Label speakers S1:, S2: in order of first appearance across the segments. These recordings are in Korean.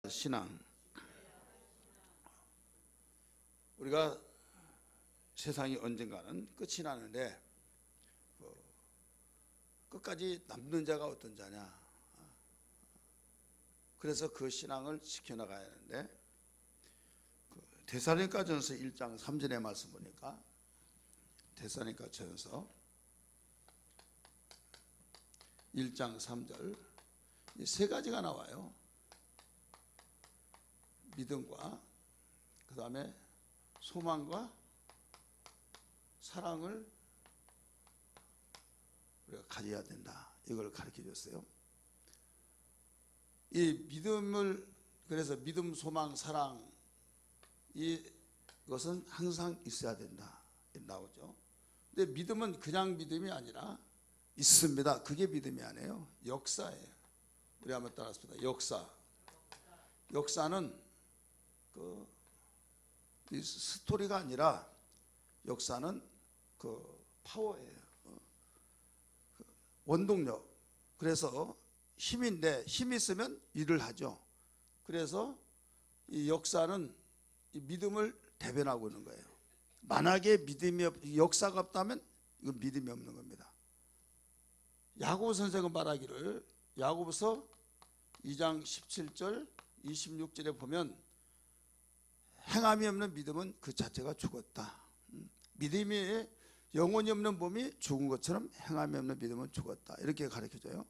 S1: 신앙. 우리가 세상이 언젠가는 끝이 나는데 끝까지 남는 자가 어떤 자냐. 그래서 그 신앙을 지켜나가야 하는데 데살로니가전서 1장 3절의 말씀 보니까 데살로니가전서 1장 3절 이 세 가지가 나와요. 믿음과 그 다음에 소망과 사랑을 우리가 가져야 된다. 이걸 가르쳐 줬어요. 이 믿음을 그래서 믿음, 소망, 사랑 이것은 항상 있어야 된다. 나오죠. 근데 믿음은 그냥 믿음이 아니라 있습니다. 그게 믿음이 아니에요. 역사예요. 우리 한번 따라합시다. 역사는 이 스토리가 아니라 역사는 그 파워예요. 원동력. 그래서 힘인데 힘이 있으면 일을 하죠. 그래서 이 역사는 이 믿음을 대변하고 있는 거예요. 만약에 역사가 없다면 이건 믿음이 없는 겁니다. 야고보 선생은 말하기를 야고보서 2장 17절 26절에 보면 행함이 없는 믿음은 그 자체가 죽었다. 믿음이 영혼이 없는 몸이 죽은 것처럼 행함이 없는 믿음은 죽었다. 이렇게 가르쳐줘요.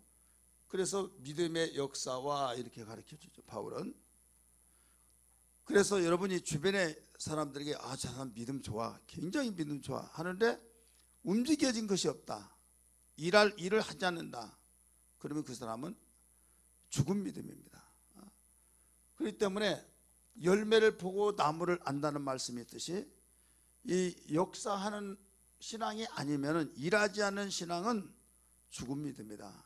S1: 그래서 믿음의 역사와 이렇게 가르쳐주죠. 바울은. 그래서 여러분이 주변의 사람들에게 저 사람 믿음 좋아, 굉장히 믿음 좋아 하는데 움직여진 것이 없다. 일을 하지 않는다. 그러면 그 사람은 죽은 믿음입니다. 그렇기 때문에 열매를 보고 나무를 안다는 말씀이 있듯이 이 역사하는 신앙이 아니면은 일하지 않는 신앙은 죽은 믿음이다.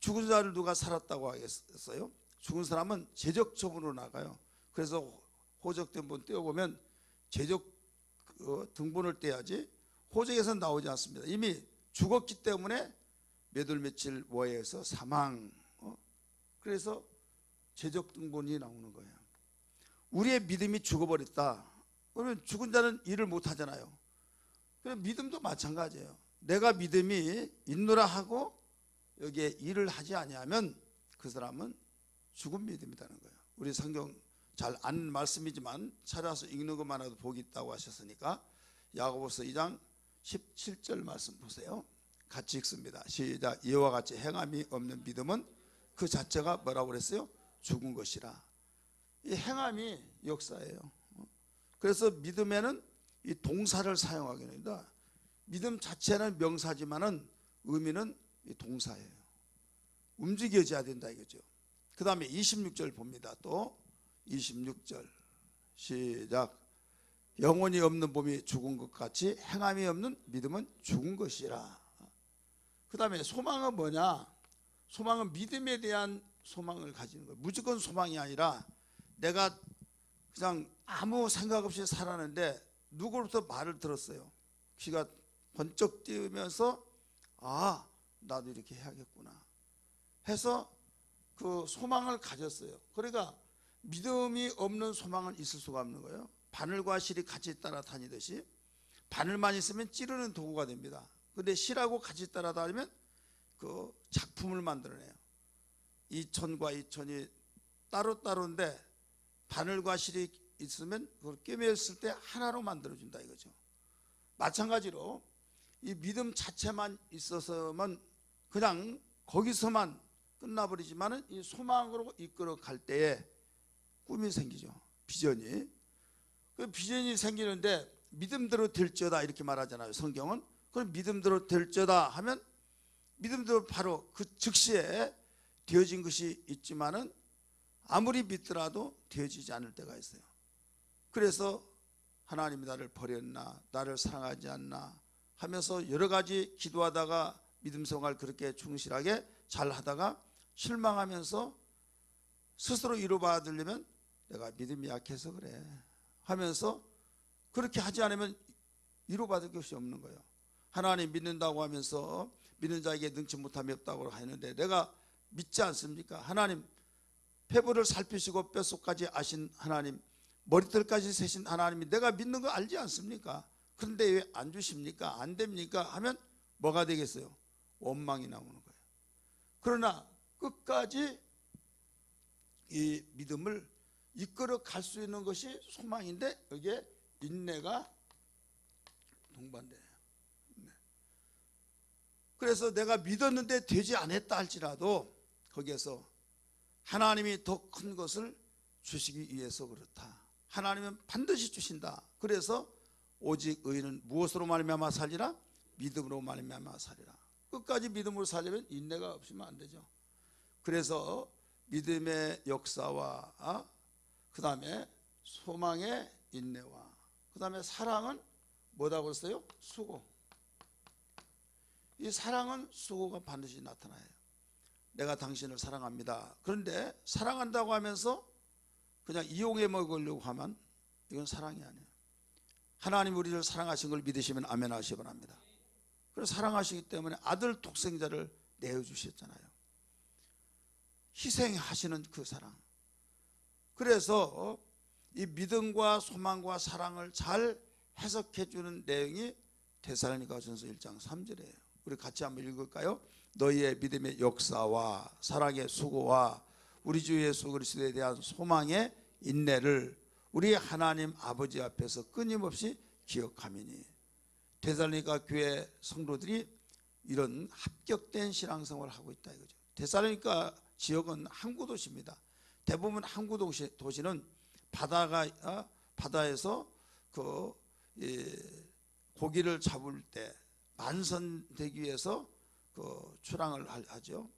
S1: 죽은 자를 누가 살았다고 하겠어요? 죽은 사람은 재적 처분으로 나가요. 그래서 호적된 분 떼어보면 재적 등본을 떼야지 호적에서 나오지 않습니다. 이미 죽었기 때문에 몇 월 며칠 모해에서 사망. 그래서 재적 등본이 나오는 거예요. 우리의 믿음이 죽어버렸다. 그러면 죽은 자는 일을 못 하잖아요. 그럼 믿음도 마찬가지예요. 내가 믿음이 있노라 하고 여기에 일을 하지 아니하면 그 사람은 죽은 믿음이라는 거예요. 우리 성경 잘 아는 말씀이지만 찾아서 읽는 것만으로도 복이 있다고 하셨으니까 야고보서 2장 17절 말씀 보세요. 같이 읽습니다. 시작. 이와 같이 행함이 없는 믿음은 그 자체가 뭐라고 그랬어요? 죽은 것이라. 이 행함이 역사예요. 그래서 믿음에는 이 동사를 사용하게 됩니다. 믿음 자체는 명사지만은 의미는 이 동사예요. 움직여져야 된다 이거죠. 그 다음에 26절 봅니다. 또 26절 시작. 영혼이 없는 몸이 죽은 것 같이 행함이 없는 믿음은 죽은 것이라. 그 다음에 소망은 뭐냐? 소망은 믿음에 대한 소망을 가지는 거예요. 무조건 소망이 아니라 내가 그냥 아무 생각 없이 살았는데 누구로부터 말을 들었어요. 귀가 번쩍 뜨면서 나도 이렇게 해야겠구나 해서 그 소망을 가졌어요. 그러니까 믿음이 없는 소망은 있을 수가 없는 거예요. 바늘과 실이 같이 따라다니듯이 바늘만 있으면 찌르는 도구가 됩니다. 근데 실하고 같이 따라다니면 그 작품을 만들어내요. 이천과 이천이 따로따로인데 바늘과 실이 있으면 그걸 꿰매었을 때 하나로 만들어준다 이거죠. 마찬가지로 이 믿음 자체만 있어서만 그냥 거기서만 끝나버리지만은 이 소망으로 이끌어 갈 때에 꿈이 생기죠. 비전이. 그 비전이 생기는데 믿음대로 될지어다 이렇게 말하잖아요. 성경은. 그럼 믿음대로 될지어다 하면 믿음대로 바로 그 즉시에 되어진 것이 있지만은 아무리 믿더라도 되어지지 않을 때가 있어요. 그래서 하나님이 나를 버렸나, 나를 사랑하지 않나 하면서 여러 가지 기도하다가 믿음 생활 그렇게 충실하게 잘 하다가 실망하면서 스스로 위로받으려면 내가 믿음이 약해서 그래 하면서 그렇게 하지 않으면 위로받을 것이 없는 거예요. 하나님 믿는다고 하면서 믿는 자에게 능치 못함이 없다고 하는데 내가 믿지 않습니까? 하나님 폐부를 살피시고 뼛속까지 아신 하나님, 머리털까지 세신 하나님이 내가 믿는 거 알지 않습니까? 그런데 왜 안 주십니까? 안 됩니까? 하면 뭐가 되겠어요? 원망이 나오는 거예요. 그러나 끝까지 이 믿음을 이끌어 갈 수 있는 것이 소망인데 여기에 인내가 동반돼요. 그래서 내가 믿었는데 되지 않았다 할지라도 거기에서 하나님이 더 큰 것을 주시기 위해서 그렇다. 하나님은 반드시 주신다. 그래서 오직 의인은 무엇으로 말미암아 살리라? 믿음으로 말미암아 살리라. 끝까지 믿음으로 살려면 인내가 없으면 안 되죠. 그래서 믿음의 역사와 그 다음에 소망의 인내와 그 다음에 사랑은 뭐라고 했어요? 수고. 이 사랑은 수고가 반드시 나타나요. 내가 당신을 사랑합니다. 그런데 사랑한다고 하면서 그냥 이용해 먹으려고 하면 이건 사랑이 아니에요. 하나님 우리를 사랑하신 걸 믿으시면 아멘 하시기 바랍니다. 그래서 사랑하시기 때문에 아들 독생자를 내어주셨잖아요. 희생하시는 그 사랑. 그래서 이 믿음과 소망과 사랑을 잘 해석해 주는 내용이 데살로니가전서 1장 3절이에요. 우리 같이 한번 읽을까요? 너희의 믿음의 역사와 사랑의 수고와 우리 주 예수 그리스도에 대한 소망의 인내를 우리 하나님 아버지 앞에서 끊임없이 기억하미니. 데살로니가 교회 성도들이 이런 합격된 신앙생활을 하고 있다 이거죠. 데살로니가 지역은 항구 도시입니다. 대부분 항구 도시는 바다에서 그 고기를 잡을 때 만선되기 위해서 그 출항을 하죠.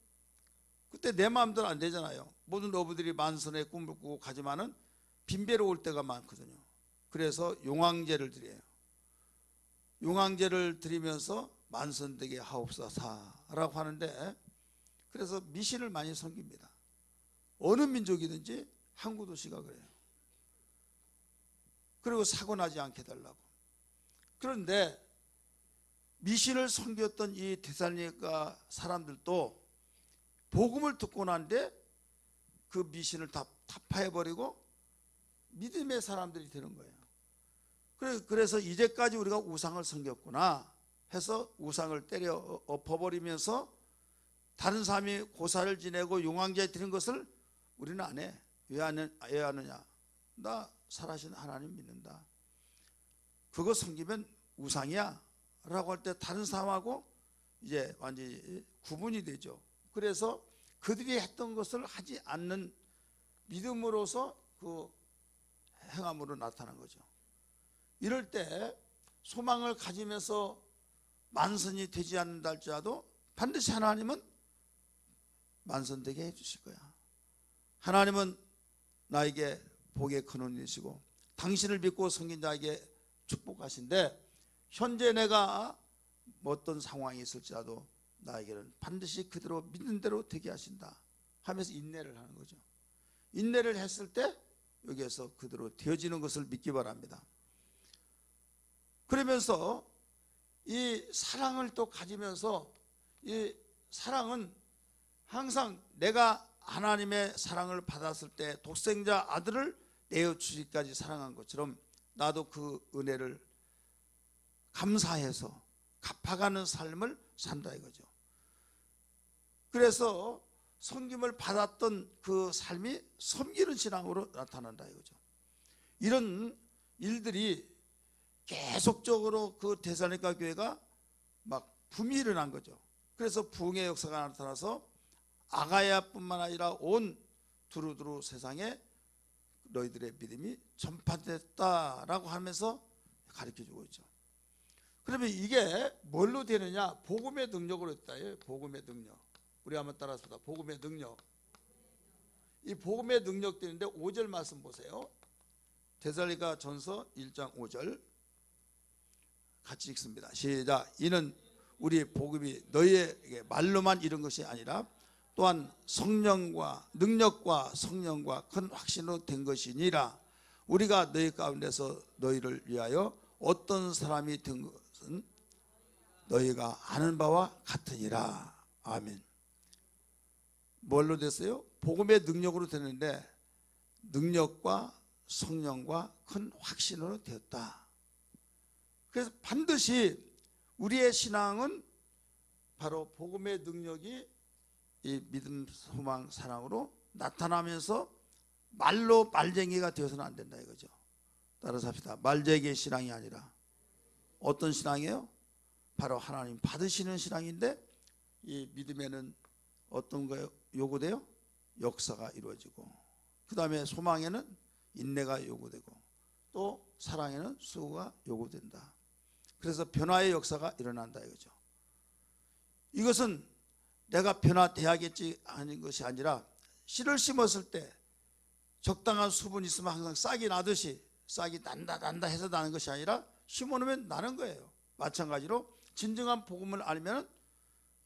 S1: 그때 내 마음대로 안 되잖아요. 모든 어부들이 만선의 꿈을 꾸고 가지만은 빈배로 올 때가 많거든요. 그래서 용왕제를 드려요. 용왕제를 드리면서 만선되게 하옵소서라고 하는데, 그래서 미신을 많이 섬깁니다. 어느 민족이든지 항구 도시가 그래요. 그리고 사고 나지 않게 해달라고. 그런데 미신을 섬겼던 이 데살로니가 사람들도 복음을 듣고 난데 그 미신을 다 타파해버리고 믿음의 사람들이 되는 거예요. 그래서 이제까지 우리가 우상을 섬겼구나 해서 우상을 때려 엎어버리면서 다른 사람이 고사를 지내고 용왕제에 드린 것을 우리는 안 해. 왜 하느냐? 나 살아신 하나님 믿는다. 그거 섬기면 우상이야 라고 할 때 다른 사람하고 이제 완전히 구분이 되죠. 그래서 그들이 했던 것을 하지 않는 믿음으로서 그 행함으로 나타난 거죠. 이럴 때 소망을 가지면서 만선이 되지 않는다 할지라도 반드시 하나님은 만선되게 해주실 거야. 하나님은 나에게 복의 근원이시고 당신을 믿고 섬긴 자에게 축복하신데, 현재 내가 어떤 상황이 있을지라도 나에게는 반드시 그대로 믿는 대로 되게 하신다 하면서 인내를 하는 거죠. 인내를 했을 때 여기에서 그대로 되어지는 것을 믿기 바랍니다. 그러면서 이 사랑을 또 가지면서, 이 사랑은 항상 내가 하나님의 사랑을 받았을 때 독생자 아들을 내어주기까지 사랑한 것처럼 나도 그 은혜를 감사해서 갚아가는 삶을 산다 이거죠. 그래서 섬김을 받았던 그 삶이 섬기는 신앙으로 나타난다 이거죠. 이런 일들이 계속적으로 그 데살로니가 교회가 막 붐이 일어난 거죠. 그래서 부흥의 역사가 나타나서 아가야뿐만 아니라 온 두루두루 세상에 너희들의 믿음이 전파됐다라고 하면서 가르쳐주고 있죠. 그러면 이게 뭘로 되느냐? 복음의 능력으로 됐다. 복음의 능력. 우리 한번 따라서 보다. 복음의 능력. 이 복음의 능력 되는데 5절 말씀 보세요. 데살로니가 전서 1장 5절 같이 읽습니다. 시작. 이는 우리 복음이 너희에게 말로만 이른 것이 아니라 또한 성령과 능력과 성령과 큰 확신으로 된 것이니라. 우리가 너희 가운데서 너희를 위하여 어떤 사람이 된 것은 너희가 아는 바와 같으니라. 아멘. 뭘로 됐어요? 복음의 능력으로 되는데 능력과 성령과 큰 확신으로 되었다. 그래서 반드시 우리의 신앙은 바로 복음의 능력이 이 믿음, 소망, 사랑으로 나타나면서 말로 말쟁이가 되어서는 안 된다 이거죠. 따라서 합시다. 말쟁이의 신앙이 아니라 어떤 신앙이에요? 바로 하나님 받으시는 신앙인데 이 믿음에는 어떤 거요? 요구돼요? 역사가 이루어지고, 그 다음에 소망에는 인내가 요구되고, 또 사랑에는 수고가 요구된다. 그래서 변화의 역사가 일어난다 이거죠. 이것은 내가 변화돼야겠지 하는 것이 아니라 씨를 심었을 때 적당한 수분이 있으면 항상 싹이 나듯이 싹이 난다 해서 나는 것이 아니라 심어놓으면 나는 거예요. 마찬가지로 진정한 복음을 알면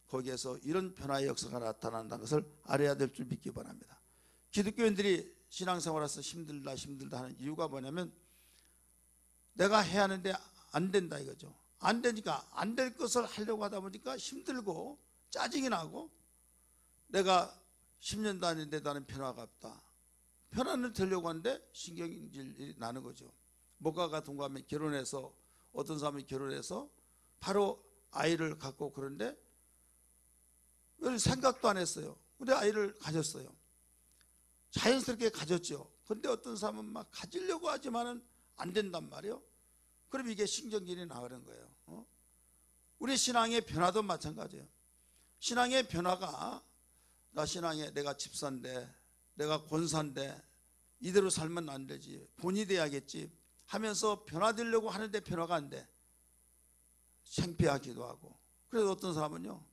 S1: 거기에서 이런 변화의 역사가 나타난다는 것을 알아야 될 줄 믿기 바랍니다. 기독교인들이 신앙생활에서 힘들다 하는 이유가 뭐냐면 내가 해야 하는데 안 된다 이거죠. 안 되니까 안 될 것을 하려고 하다 보니까 힘들고 짜증이 나고 내가 10년 다니는데 나는 변화가 없다. 변화는 되려고 하는데 신경질이 나는 거죠. 목가가 동감하면 결혼해서 어떤 사람이 결혼해서 바로 아이를 갖고 그런데 생각도 안 했어요. 근데 아이를 가졌어요. 자연스럽게 가졌죠. 근데 어떤 사람은 막 가지려고 하지만은 안 된단 말이에요. 그럼 이게 신경질이 나는 거예요. 우리 신앙의 변화도 마찬가지예요. 신앙의 변화가 나 신앙에 내가 집사인데 내가 권사인데 이대로 살면 안 되지, 본이 돼야겠지 하면서 변화되려고 하는데 변화가 안 돼. 창피하기도 하고. 그래서 어떤 사람은요,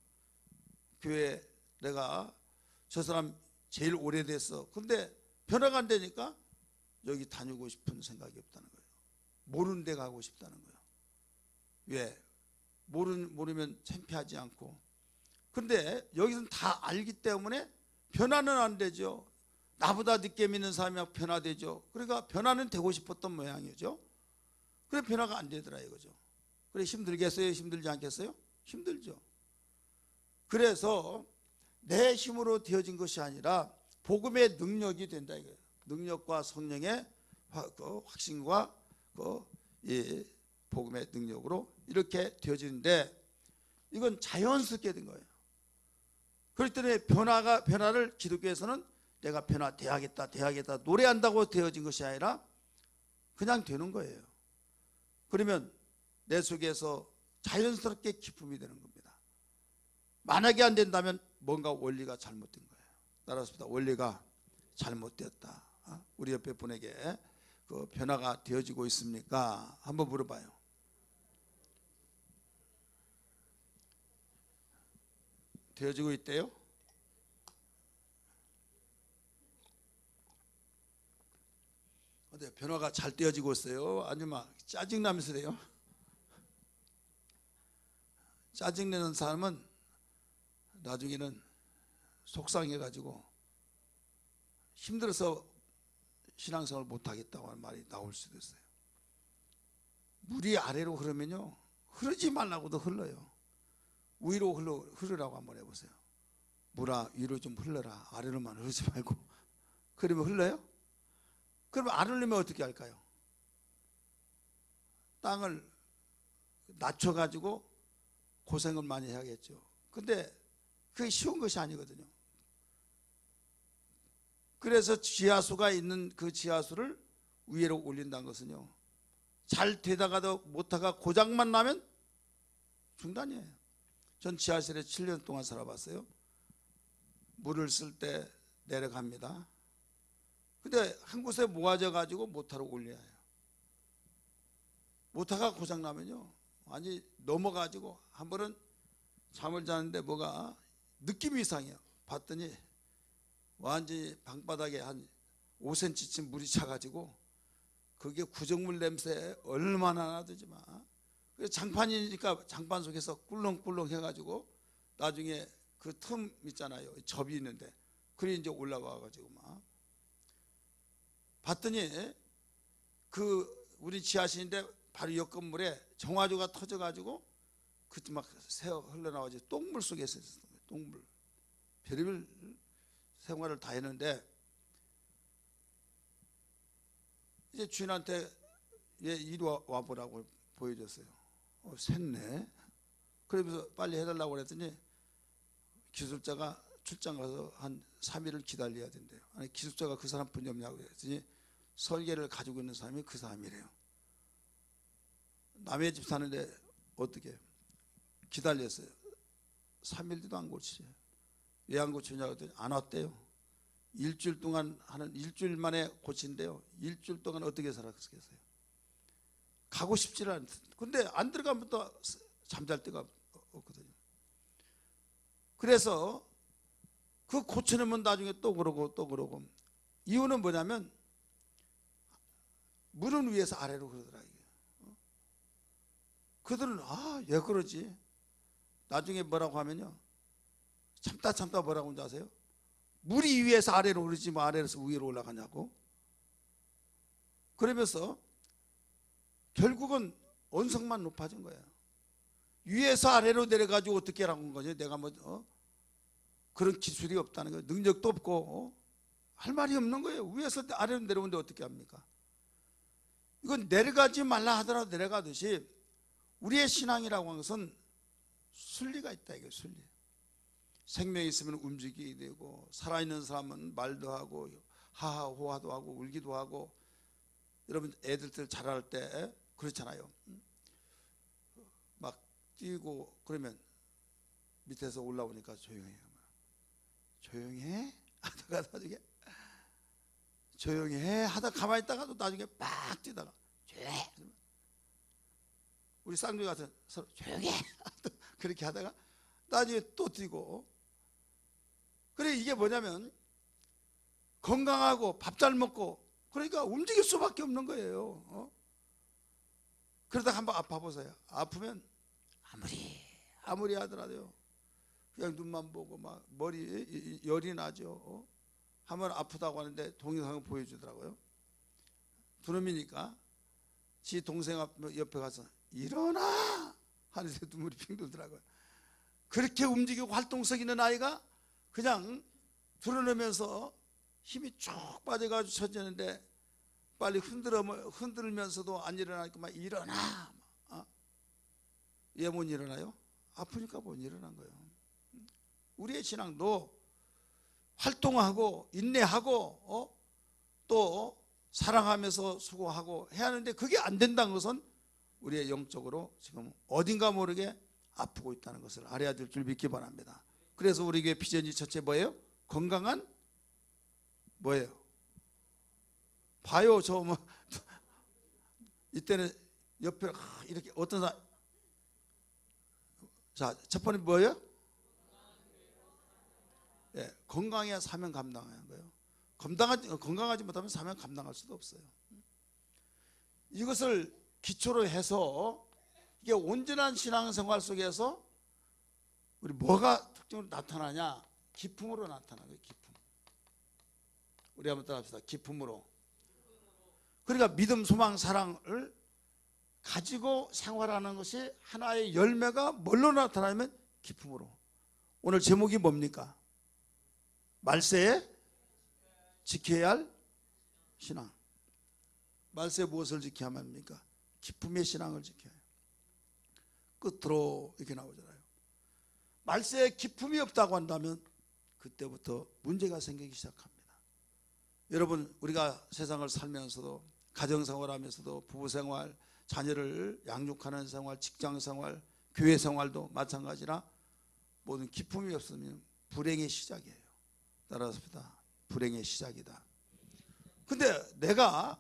S1: 교회 내가 저 사람 제일 오래됐어. 근데 변화가 안 되니까 여기 다니고 싶은 생각이 없다는 거예요. 모르는 데 가고 싶다는 거예요. 왜? 모르면 창피하지 않고. 근데 여기서는 다 알기 때문에 변화는 안 되죠. 나보다 늦게 믿는 사람이 변화되죠. 그러니까 변화는 되고 싶었던 모양이죠. 그래 변화가 안 되더라 이거죠. 그래 힘들겠어요? 힘들지 않겠어요? 힘들죠. 그래서 내 힘으로 되어진 것이 아니라 복음의 능력이 된다 이거예요. 능력과 성령의 확신과 이 복음의 능력으로 이렇게 되어지는데 이건 자연스럽게 된 거예요. 그렇기 때문에 변화를 기독교에서는 내가 변화돼야겠다 노래한다고 되어진 것이 아니라 그냥 되는 거예요. 그러면 내 속에서 자연스럽게 기쁨이 되는 겁니다. 만약에 안 된다면 뭔가 원리가 잘못된 거예요. 따라서 원리가 잘못되었다. 우리 옆에 분에게 그 변화가 되어지고 있습니까? 한번 물어봐요. 되어지고 있대요? 어때요? 변화가 잘 되어지고 있어요? 아니면 짜증나면서 돼요? 짜증내는 사람은 나중에는 속상해가지고 힘들어서 신앙생활 못하겠다고 하는 말이 나올 수도 있어요. 물이 아래로 흐르면요 흐르지 말라고도 흘러요. 위로 흐르라고 한번 해보세요. 물아 위로 좀 흘러라. 아래로만 흐르지 말고. 그러면 흘러요? 그러면 안 흘리면 어떻게 할까요? 땅을 낮춰가지고 고생을 많이 해야겠죠. 근데 그게 쉬운 것이 아니거든요. 그래서 지하수가 있는 그 지하수를 위로 올린다는 것은요 잘 되다가도 못하가 고장만 나면 중단이에요. 전 지하실에 7년 동안 살아봤어요. 물을 쓸 때 내려갑니다. 근데 한 곳에 모아져 가지고 모터로 올려야 해요. 모터가 고장 나면요 아니 넘어가지고 한 번은 잠을 자는데 뭐가 느낌이 이상해요. 봤더니 완전히 방바닥에 한 5cm쯤 물이 차가지고 그게 구정물 냄새 얼마나 나더지만. 그래서 장판이니까 장판 속에서 꿀렁꿀렁 해가지고 나중에 그 틈 있잖아요. 접이 있는데 그래 이제 올라와가지고 막 봤더니 그 우리 지하실인데 바로 옆 건물에 정화조가 터져가지고 그때 막 새어 흘러나와서 똥물 속에 있었어요. 똥물 별의별 생활을 다 했는데 이제 주인한테 얘 이리 와보라고 보여줬어요. 샜네. 그러면서 빨리 해달라고 그랬더니 기술자가 출장 가서 한 3일을 기다려야 된대요. 아니 기술자가 그 사람뿐이 없냐고 그랬더니 설계를 가지고 있는 사람이 그 사람이래요. 남의 집 사는데 어떻게 기다렸어요. 3일도 안 고치죠. 왜 안 고치냐고 했더니 안 왔대요. 일주일 동안 하는 일주일 만에 고친대요. 일주일 동안 어떻게 살았겠어요? 가고 싶지를 않대. 근데 안 들어가면 또 잠잘 데가 없거든요. 그래서 그 고쳐내면 나중에 또 그러고 또 그러고. 이유는 뭐냐면 물은 위에서 아래로 그러더라. 그들은 왜 그러지? 나중에 뭐라고 하면요, 참다 뭐라고 하는지 아세요? 물이 위에서 아래로 오르지 뭐 아래에서 위로 올라가냐고. 그러면서 결국은 언성만 높아진 거예요. 위에서 아래로 내려가지고 어떻게 하라고 한 거죠? 내가 뭐 그런 기술이 없다는 거예요. 능력도 없고 할 말이 없는 거예요. 위에서 아래로 내려오는데 어떻게 합니까? 이건 내려가지 말라 하더라도 내려가듯이 우리의 신앙이라고 하는 것은 순리가 있다. 이게 순리. 생명이 있으면 움직이게 되고 살아있는 사람은 말도 하고 하하호화도 하고 울기도 하고. 여러분 애들 자랄 때 그렇잖아요. 막 뛰고 그러면 밑에서 올라오니까 조용히 해요. 조용히 해? 하다가 나중에 조용히 해 하다가 가만히 있다가도 나중에 막 뛰다가 조용히 해. 우리 쌍둥이 같은 서로 조용히 해 그렇게 하다가 나중에 또 뛰고. 그래 이게 뭐냐면 건강하고 밥 잘 먹고 그러니까 움직일 수밖에 없는 거예요. 그러다 한번 아파보세요. 아프면 아무리 하더라도요 그냥 눈만 보고 막 머리 열이 나죠. 한번 아프다고 하는데 동영상을 보여주더라고요. 두놈이니까 지 동생 옆에 가서 일어나 하는데 눈물이 핑 돌더라고요. 그렇게 움직이고 활동성 있는 아이가 그냥 드러내면서 힘이 쭉 빠져가지고 쳐지는데 빨리 흔들면서도 안 일어나니까 막 일어나. 왜 못 일어나요? 아프니까 못 일어난 거예요. 우리의 신앙도 활동하고 인내하고 또 사랑하면서 수고하고 해야 하는데 그게 안 된다는 것은 우리의 영적으로 지금 어딘가 모르게 아프고 있다는 것을 알아야 될 줄 믿기 바랍니다. 그래서 우리 교회 비전이 첫째 뭐예요? 건강한 뭐예요? 봐요. 저 뭐 이때는 옆에 이렇게 어떤 사람 자, 첫 번째 뭐예요? 예, 건강해야 사명 감당하는 거예요. 건강하지 못하면 사명 감당할 수도 없어요. 이것을 기초로 해서 이게 온전한 신앙생활 속에서 우리 뭐가 특징으로 나타나냐? 기품으로 나타나는 거예요. 기품. 우리 한번 따라합시다. 기품으로. 그러니까 믿음, 소망, 사랑을 가지고 생활하는 것이 하나의 열매가 뭘로 나타나면 기품으로. 오늘 제목이 뭡니까? 말세에 지켜야 할 신앙. 말세에 무엇을 지켜야만 합니까? 기품의 신앙을 지켜야 해요. 끝으로 이렇게 나오잖아요. 말세에 기품이 없다고 한다면 그때부터 문제가 생기기 시작합니다. 여러분 우리가 세상을 살면서도 가정생활하면서도 부부생활, 자녀를 양육하는 생활, 직장생활, 교회생활도 마찬가지라 모든 기품이 없으면 불행의 시작이에요. 따라합시다. 불행의 시작이다. 근데 내가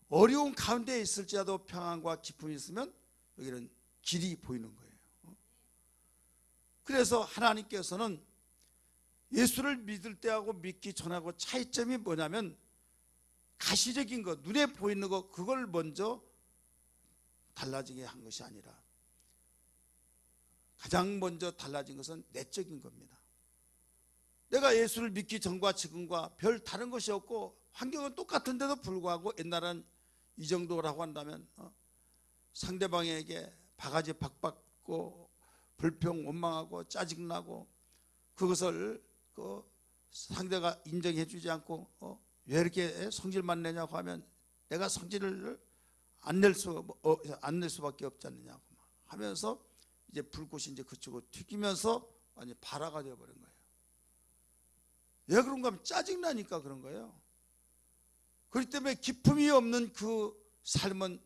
S1: 어려운 가운데 있을지라도 평안과 기쁨이 있으면 여기는 길이 보이는 거예요. 그래서 하나님께서는 예수를 믿을 때하고 믿기 전하고 차이점이 뭐냐면 가시적인 것, 눈에 보이는 것, 그걸 먼저 달라지게 한 것이 아니라 가장 먼저 달라진 것은 내적인 겁니다. 내가 예수를 믿기 전과 지금과 별 다른 것이 없고 환경은 똑같은데도 불구하고 옛날은 이 정도라고 한다면 상대방에게 바가지 박받고 불평 원망하고 짜증나고 그것을 상대가 인정해 주지 않고 왜 이렇게 성질만 내냐고 하면 내가 성질을 안 낼 수밖에 없지 않느냐고 하면서 이제 불꽃이 이제 그치고 튀기면서 완전히 발화가 되어버린 거예요. 왜 그런가 하면 짜증나니까 그런 거예요. 그렇기 때문에 기쁨이 없는 그 삶은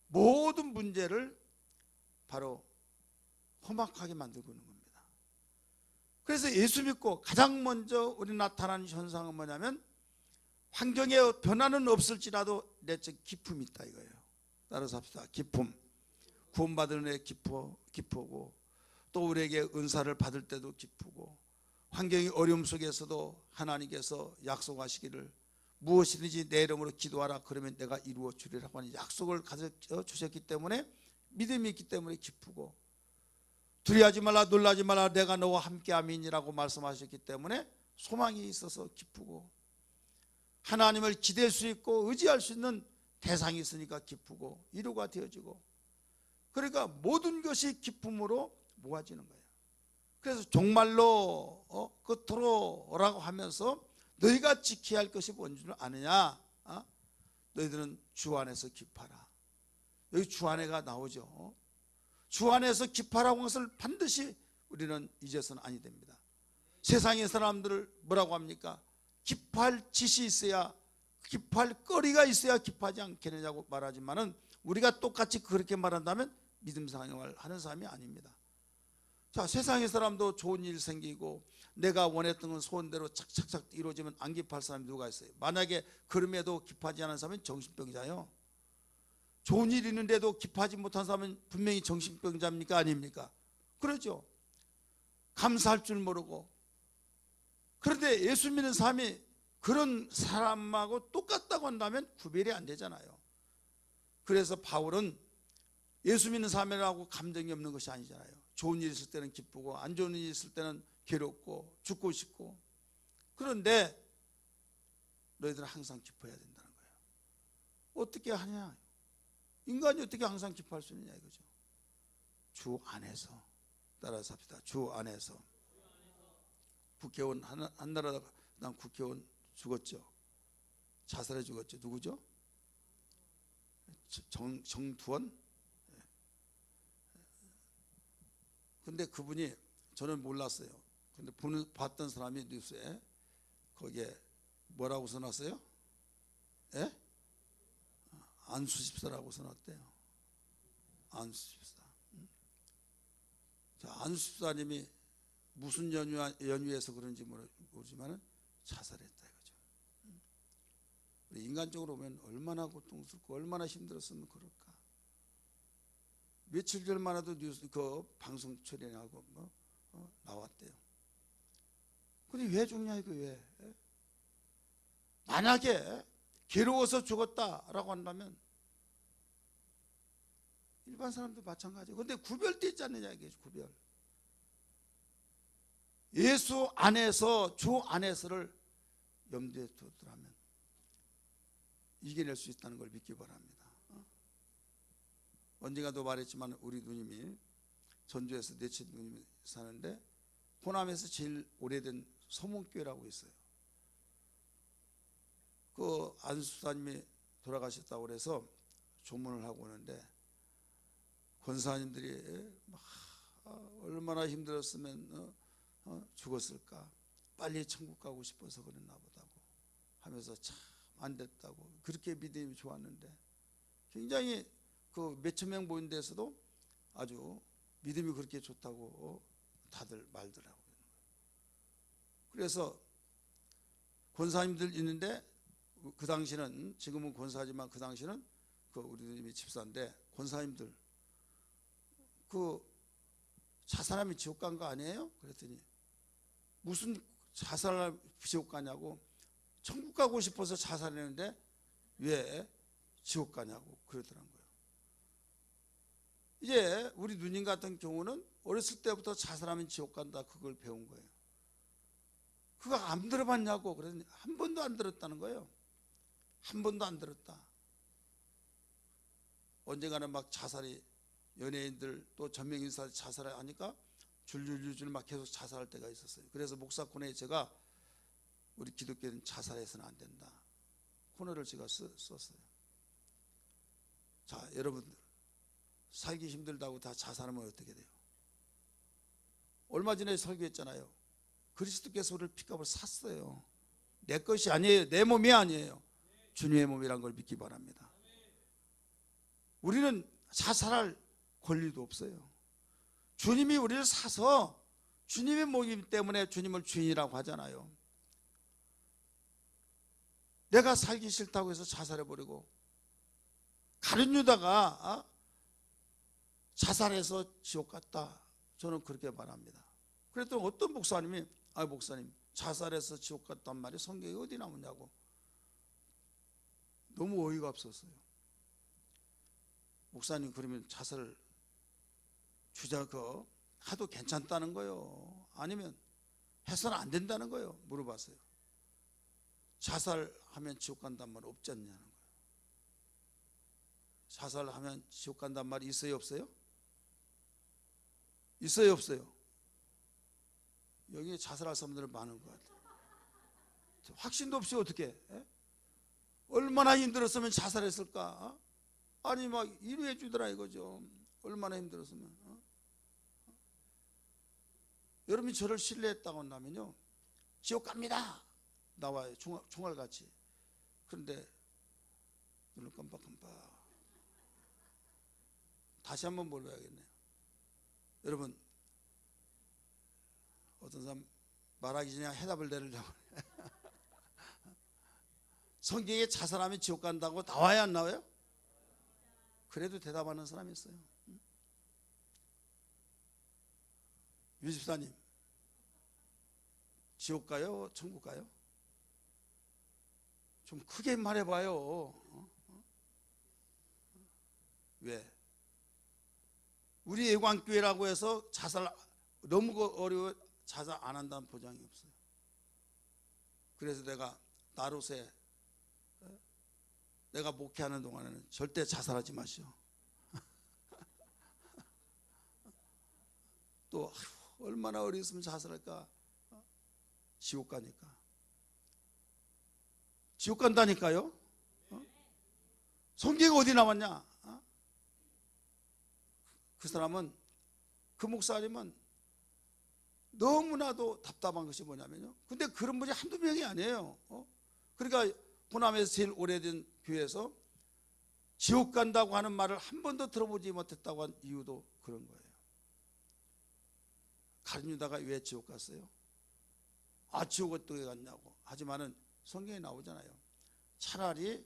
S1: 모든 문제를 바로 험악하게 만들고 있는 겁니다. 그래서 예수 믿고 가장 먼저 우리 나타나는 현상은 뭐냐면 환경에 변화는 없을지라도 내적 기쁨이 있다 이거예요. 따라서 합시다. 기쁨. 구원받은 애 기쁘고 또 우리에게 은사를 받을 때도 기쁘고 환경이 어려움 속에서도 하나님께서 약속하시기를 무엇이든지 내 이름으로 기도하라 그러면 내가 이루어 주리라고 하는 약속을 가져 주셨기 때문에 믿음이 있기 때문에 기쁘고 두려워하지 말라 놀라지 말라 내가 너와 함께 함이니라고 말씀하셨기 때문에 소망이 있어서 기쁘고 하나님을 기댈 수 있고 의지할 수 있는 대상이 있으니까 기쁘고 위로가 되어지고 그러니까 모든 것이 기쁨으로 모아지는 거예요. 그래서 종말로 끝으로라고 하면서 너희가 지켜야 할 것이 뭔 줄 아느냐? 너희들은 주 안에서 기뻐하라. 여기 주 안에가 나오죠. 주 안에서 기뻐하라고 한 것을 반드시 우리는 잊어서는 아니 됩니다. 세상의 사람들을 뭐라고 합니까? 기뻐할 짓이 있어야 기뻐할 거리가 있어야 기뻐하지 않겠느냐고 말하지만은 우리가 똑같이 그렇게 말한다면 믿음 생활을 하는 사람이 아닙니다. 자, 세상의 사람도 좋은 일 생기고 내가 원했던 건 소원대로 착착착 이루어지면 안 기뻐할 사람이 누가 있어요? 만약에 그럼에도 기뻐하지 않은 사람은 정신병자예요. 좋은 일 있는데도 기뻐하지 못한 사람은 분명히 정신병자입니까? 아닙니까? 그러죠. 감사할 줄 모르고. 그런데 예수 믿는 사람이 그런 사람하고 똑같다고 한다면 구별이 안 되잖아요. 그래서 바울은 예수 믿는 사람이라고 감정이 없는 것이 아니잖아요. 좋은 일 있을 때는 기쁘고 안 좋은 일 있을 때는 괴롭고 죽고 싶고 그런데 너희들은 항상 기뻐해야 된다는 거예요. 어떻게 하냐? 인간이 어떻게 항상 기뻐할 수 있느냐 이거죠. 주 안에서. 따라서 합시다. 주 안에서. 국회의원 한나라당 국회의원 죽었죠. 자살해 죽었죠. 누구죠? 정두원. 근데 그분이 저는 몰랐어요. 근데 봤던 사람이 뉴스에 거기에 뭐라고 써놨어요? 예? 안수집사라고 써놨대요. 안수집사. 자, 안수집사님이 무슨 연유에서 그런지 모르지만 자살했다 이거죠. 우리 인간적으로 보면 얼마나 고통스럽고 얼마나 힘들었으면 그럴까. 며칠 전만 해도 뉴스 그 방송 출연하고 나왔대요. 근데 왜 죽냐 이거 왜? 만약에 괴로워서 죽었다라고 한다면 일반 사람도 마찬가지예요. 근데 구별되어 있지 않느냐 이게 구별. 예수 안에서 주 안에서를 염두에 두더라면 이겨낼 수 있다는 걸 믿기 바랍니다. 언젠가도 말했지만 우리 누님이 전주에서 넷째 누님이 사는데 호남에서 제일 오래된 서문교회라고 있어요. 그 안수사님이 돌아가셨다고 그래서 조문을 하고 오는데 권사님들이 얼마나 힘들었으면 죽었을까, 빨리 천국 가고 싶어서 그랬나 보다고 하면서 참 안 됐다고 그렇게 믿음이 좋았는데 굉장히 그 몇천 명 모인 데서도 아주 믿음이 그렇게 좋다고 다들 말더라고요. 그래서 권사님들 있는데 그 당시는 지금은 권사지만 그 당시는 그 우리 누님이 집사인데 권사님들 그 자살하면 지옥 간 거 아니에요? 그랬더니 무슨 자살을 지옥 가냐고 천국 가고 싶어서 자살했는데 왜 지옥 가냐고 그러더라고요. 이제 우리 누님 같은 경우는 어렸을 때부터 자살하면 지옥 간다 그걸 배운 거예요. 그거 안 들어봤냐고 그랬더니 한 번도 안 들었다는 거예요. 한 번도 안 들었다. 언젠가는 막 자살이 연예인들 또 전명인사 자살을 하니까 줄줄줄줄 막 계속 자살할 때가 있었어요. 그래서 목사콘에 제가 우리 기독교는 자살해서는 안 된다. 코너를 제가 썼어요. 자, 여러분들 살기 힘들다고 다 자살하면 어떻게 돼요? 얼마 전에 설교했잖아요. 그리스도께서 우리를 핏값을 샀어요. 내 것이 아니에요. 내 몸이 아니에요. 주님의 몸이란 걸 믿기 바랍니다. 우리는 자살할 권리도 없어요. 주님이 우리를 사서 주님의 몸이기 때문에 주님을 주인이라고 하잖아요. 내가 살기 싫다고 해서 자살해버리고, 가룟 유다가 자살해서 지옥 갔다, 저는 그렇게 말합니다. 그랬더니 어떤 목사님이 목사님 자살해서 지옥 갔단 말이 성경에 어디 나오냐고. 너무 어이가 없었어요. 목사님 그러면 자살 주자가 하도 괜찮다는 거요, 아니면 해서는 안 된다는 거요? 물어봤어요. 자살하면 지옥 간단 말 없지 않냐는 거예요. 자살하면 지옥 간단 말이 있어요, 없어요? 있어요, 없어요? 여기 자살할 사람들 많은 것 같아요. 확신도 없이 어떻게, 얼마나 힘들었으면 자살했을까? 아니 막 이루해 주더라 이거죠. 얼마나 힘들었으면. 여러분이 저를 신뢰했다고 한다면요, 지옥 갑니다 나와요, 총알같이. 그런데 눈을 깜빡깜빡. 다시 한번 물어봐야겠네요. 여러분, 어떤 사람 말하기 전에 해답을 내려고 성경에 자살하면 지옥 간다고 나와야 안 나와요? 그래도 대답하는 사람이 있어요. 유 집사님, 지옥 가요? 천국 가요? 좀 크게 말해봐요. 왜? 우리 예광교회라고 해서 자살 너무 어려워 자살 안 한다는 보장이 없어요. 그래서 내가 나룻에 내가 목회하는 동안에는 절대 자살하지 마시오. 또 얼마나 어리었으면 자살할까? 지옥 가니까. 지옥 간다니까요. 성경에 어디 나왔냐? 그 사람은, 그 목사님은 너무나도 답답한 것이 뭐냐면요, 근데 그런 분이 한두 명이 아니에요. 그러니까 호남에서 제일 오래된 교회에서 지옥 간다고 하는 말을 한 번도 들어보지 못했다고 한 이유도 그런 거예요. 가룟 유다가 왜 지옥 갔어요? 지옥 어떻게 갔냐고. 하지만은 성경에 나오잖아요. 차라리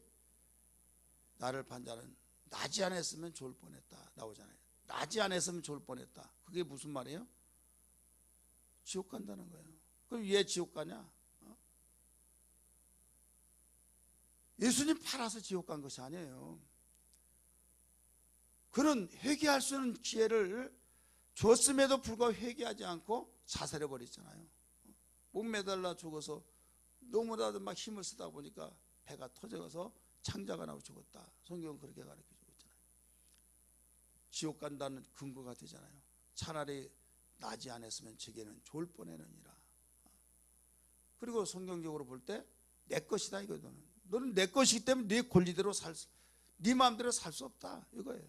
S1: 나를 판자는 나지 않았으면 좋을 뻔했다 나오잖아요. 나지 않았으면 좋을 뻔했다. 그게 무슨 말이에요? 지옥 간다는 거예요. 그럼 왜 지옥 가냐? 예수님 팔아서 지옥 간 것이 아니에요. 그는 회개할 수 있는 기회를 줬음에도 불구하고 회개하지 않고 자살해 버렸잖아요. 못 매달라 죽어서 너무나도 막 힘을 쓰다 보니까 배가 터져서 창자가 나고 죽었다. 성경은 그렇게 가르쳐주고 있잖아요. 지옥 간다는 근거가 되잖아요. 차라리 나지 않았으면 제게는 좋을 뻔했느니라. 그리고 성경적으로 볼 때 내 것이다 이거는. 너는 내 것이기 때문에 네 권리대로 네 마음대로 살 수 없다 이거예요.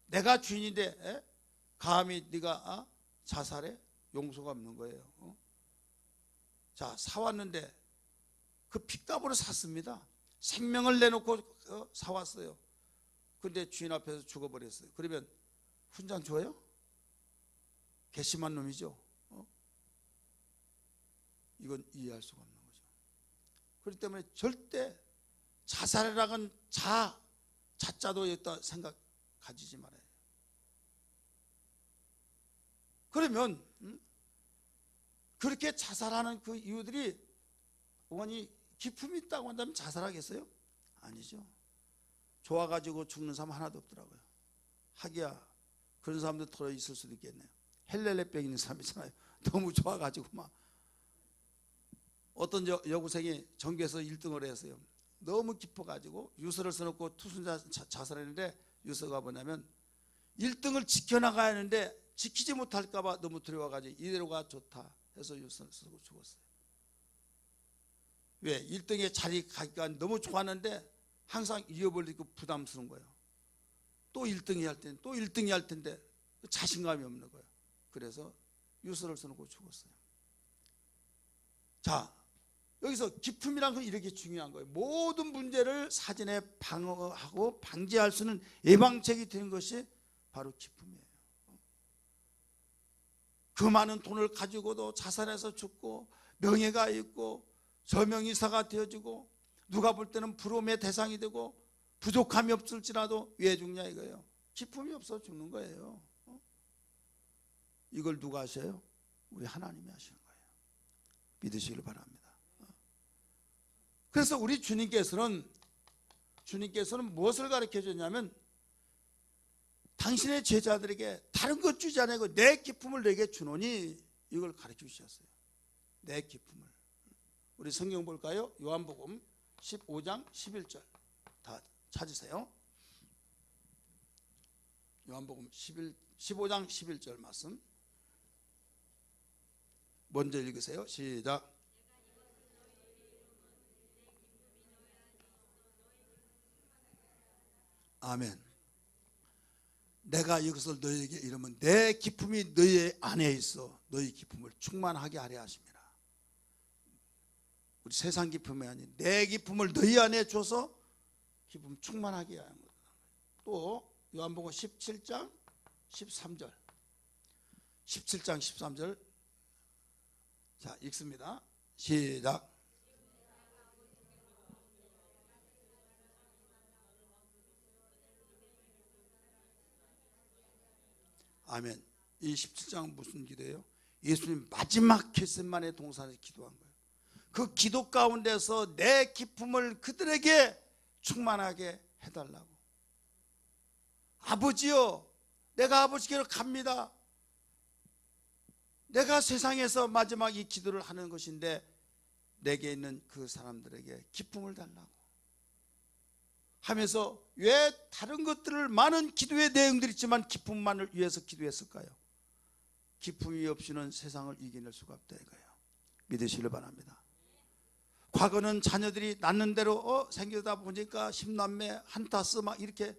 S1: 내가 주인인데 감히 네가 자살해? 용서가 없는 거예요. 자, 사왔는데 그 핏값으로 샀습니다. 생명을 내놓고 사왔어요. 근데 주인 앞에서 죽어버렸어요. 그러면 훈장 줘요? 괘씸한 놈이죠. 이건 이해할 수가 없는 거죠. 그렇기 때문에 절대 자살이라는 자자도 있다 생각 가지지 말아요. 그러면 그렇게 자살하는 그 이유들이 원이 기품이 있다고 한다면 자살하겠어요? 아니죠. 좋아가지고 죽는 사람 하나도 없더라고요. 하기야 그런 사람도 더 있을 수도 있겠네요. 헬렐레병 있는 사람 있잖아요. 너무 좋아가지고 막 어떤 여고생이 전교에서 1등을 했어요. 너무 깊어가지고 유서를 써놓고 투순자 자살했는데 유서가 뭐냐면 1등을 지켜나가야 하는데 지키지 못할까봐 너무 두려워가지고 이대로가 좋다 해서 유서를 쓰고 죽었어요. 왜? 1등에 자리 가기가 너무 좋았는데 항상 잃어버리고 부담스러운 거예요. 또 1등이 할 텐데, 또 1등이 할 텐데 자신감이 없는 거예요. 그래서 유서를 써놓고 죽었어요. 자, 여기서 기품이란 건 이렇게 중요한 거예요. 모든 문제를 사전에 방어하고 방지할 수 있는 예방책이 되는 것이 바로 기품이에요. 그 많은 돈을 가지고도 자살해서 죽고 명예가 있고 저명이사가 되어지고 누가 볼 때는 부러움의 대상이 되고 부족함이 없을지라도 왜 죽냐 이거예요. 기품이 없어 죽는 거예요. 이걸 누가 하셔요? 우리 하나님이 하시는 거예요. 믿으시길 바랍니다. 그래서 우리 주님께서는 무엇을 가르쳐 줬냐면 당신의 제자들에게 다른 것 주지 않고 내 기쁨을 내게 주노니 이걸 가르쳐 주셨어요. 내 기쁨을. 우리 성경 볼까요? 요한복음 15장 11절 다 찾으세요. 요한복음 15장 11절 말씀 먼저 읽으세요. 시작. 아멘. 내가 이것을 너희에게 이르면 내 기쁨이 너희 안에 있어 너희 기쁨을 충만하게 하려 하십니다. 우리 세상 기쁨이 아닌 내 기쁨을 너희 안에 줘서 기쁨 충만하게 하는 거예요. 또 요한복음 17장 13절 17장 13절 자 읽습니다. 시작. 아멘. 이 17장은 무슨 기도예요? 예수님 마지막 겟세마네 동산에서 기도한 거예요. 그 기도 가운데서 내 기쁨을 그들에게 충만하게 해달라고. 아버지요, 내가 아버지께로 갑니다. 내가 세상에서 마지막 이 기도를 하는 것인데 내게 있는 그 사람들에게 기쁨을 달라고 하면서 왜 다른 것들을 많은 기도의 내용들이 있지만 기쁨만을 위해서 기도했을까요? 기쁨이 없이는 세상을 이겨낼 수가 없다 이거예요. 믿으시길 바랍니다. 과거는 자녀들이 낳는 대로 생겨다 보니까 10남매 한타스 막 이렇게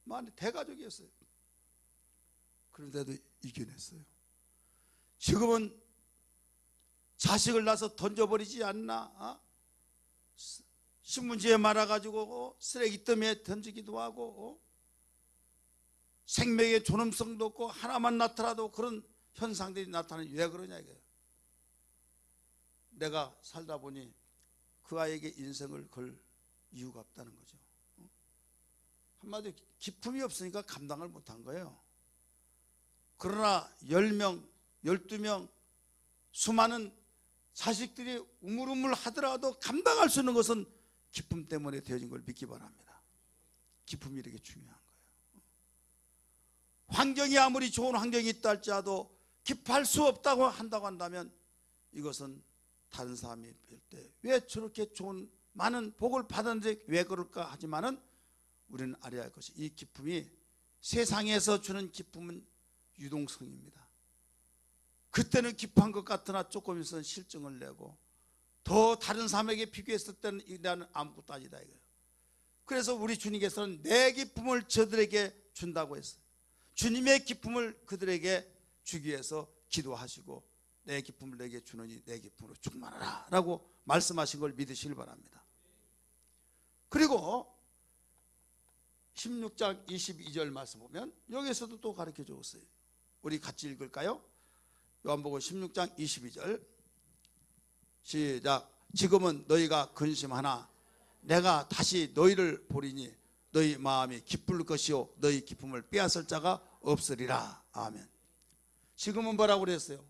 S1: 막 대가족이었어요. 그런데도 이겨냈어요. 지금은 자식을 낳아서 던져버리지 않나? 신문지에 말아가지고 쓰레기더미에 던지기도 하고 생명의 존엄성도 없고 하나만 나타나도 그런 현상들이 나타나니 왜 그러냐 이거예요. 내가 살다 보니 그 아이에게 인생을 걸 이유가 없다는 거죠. 한마디로 기품이 없으니까 감당을 못한 거예요. 그러나 10명, 12명 수많은 자식들이 우물우물 하더라도 감당할 수 있는 것은 기쁨 때문에 되어진 걸 믿기 바랍니다. 기쁨이 이렇게 중요한 거예요. 환경이 아무리 좋은 환경이 있다 할지라도 기뻐할 수 없다고 한다면 이것은 다른 사람이 볼 때 왜 저렇게 좋은 많은 복을 받았는데 왜 그럴까 하지만은 우리는 알아야 할 것이 이 기쁨이 세상에서 주는 기쁨은 유동성입니다. 그때는 기뻐한 것 같으나 조금 있으면 실증을 내고 더 다른 사람에게 비교했을 때는 나는 아무것도 아니다 이거예요. 그래서 우리 주님께서는 내 기쁨을 저들에게 준다고 했어요. 주님의 기쁨을 그들에게 주기 위해서 기도하시고 내 기쁨을 내게 주느니 내 기쁨으로 충만하라 라고 말씀하신 걸 믿으시길 바랍니다. 그리고 16장 22절 말씀 보면 여기서도 또 가르쳐 줬어요. 우리 같이 읽을까요? 요한복음 16장 22절 시작. 지금은 너희가 근심하나 내가 다시 너희를 보리니 너희 마음이 기쁠 것이요 너희 기쁨을 빼앗을 자가 없으리라. 아멘. 지금은 뭐라고 그랬어요?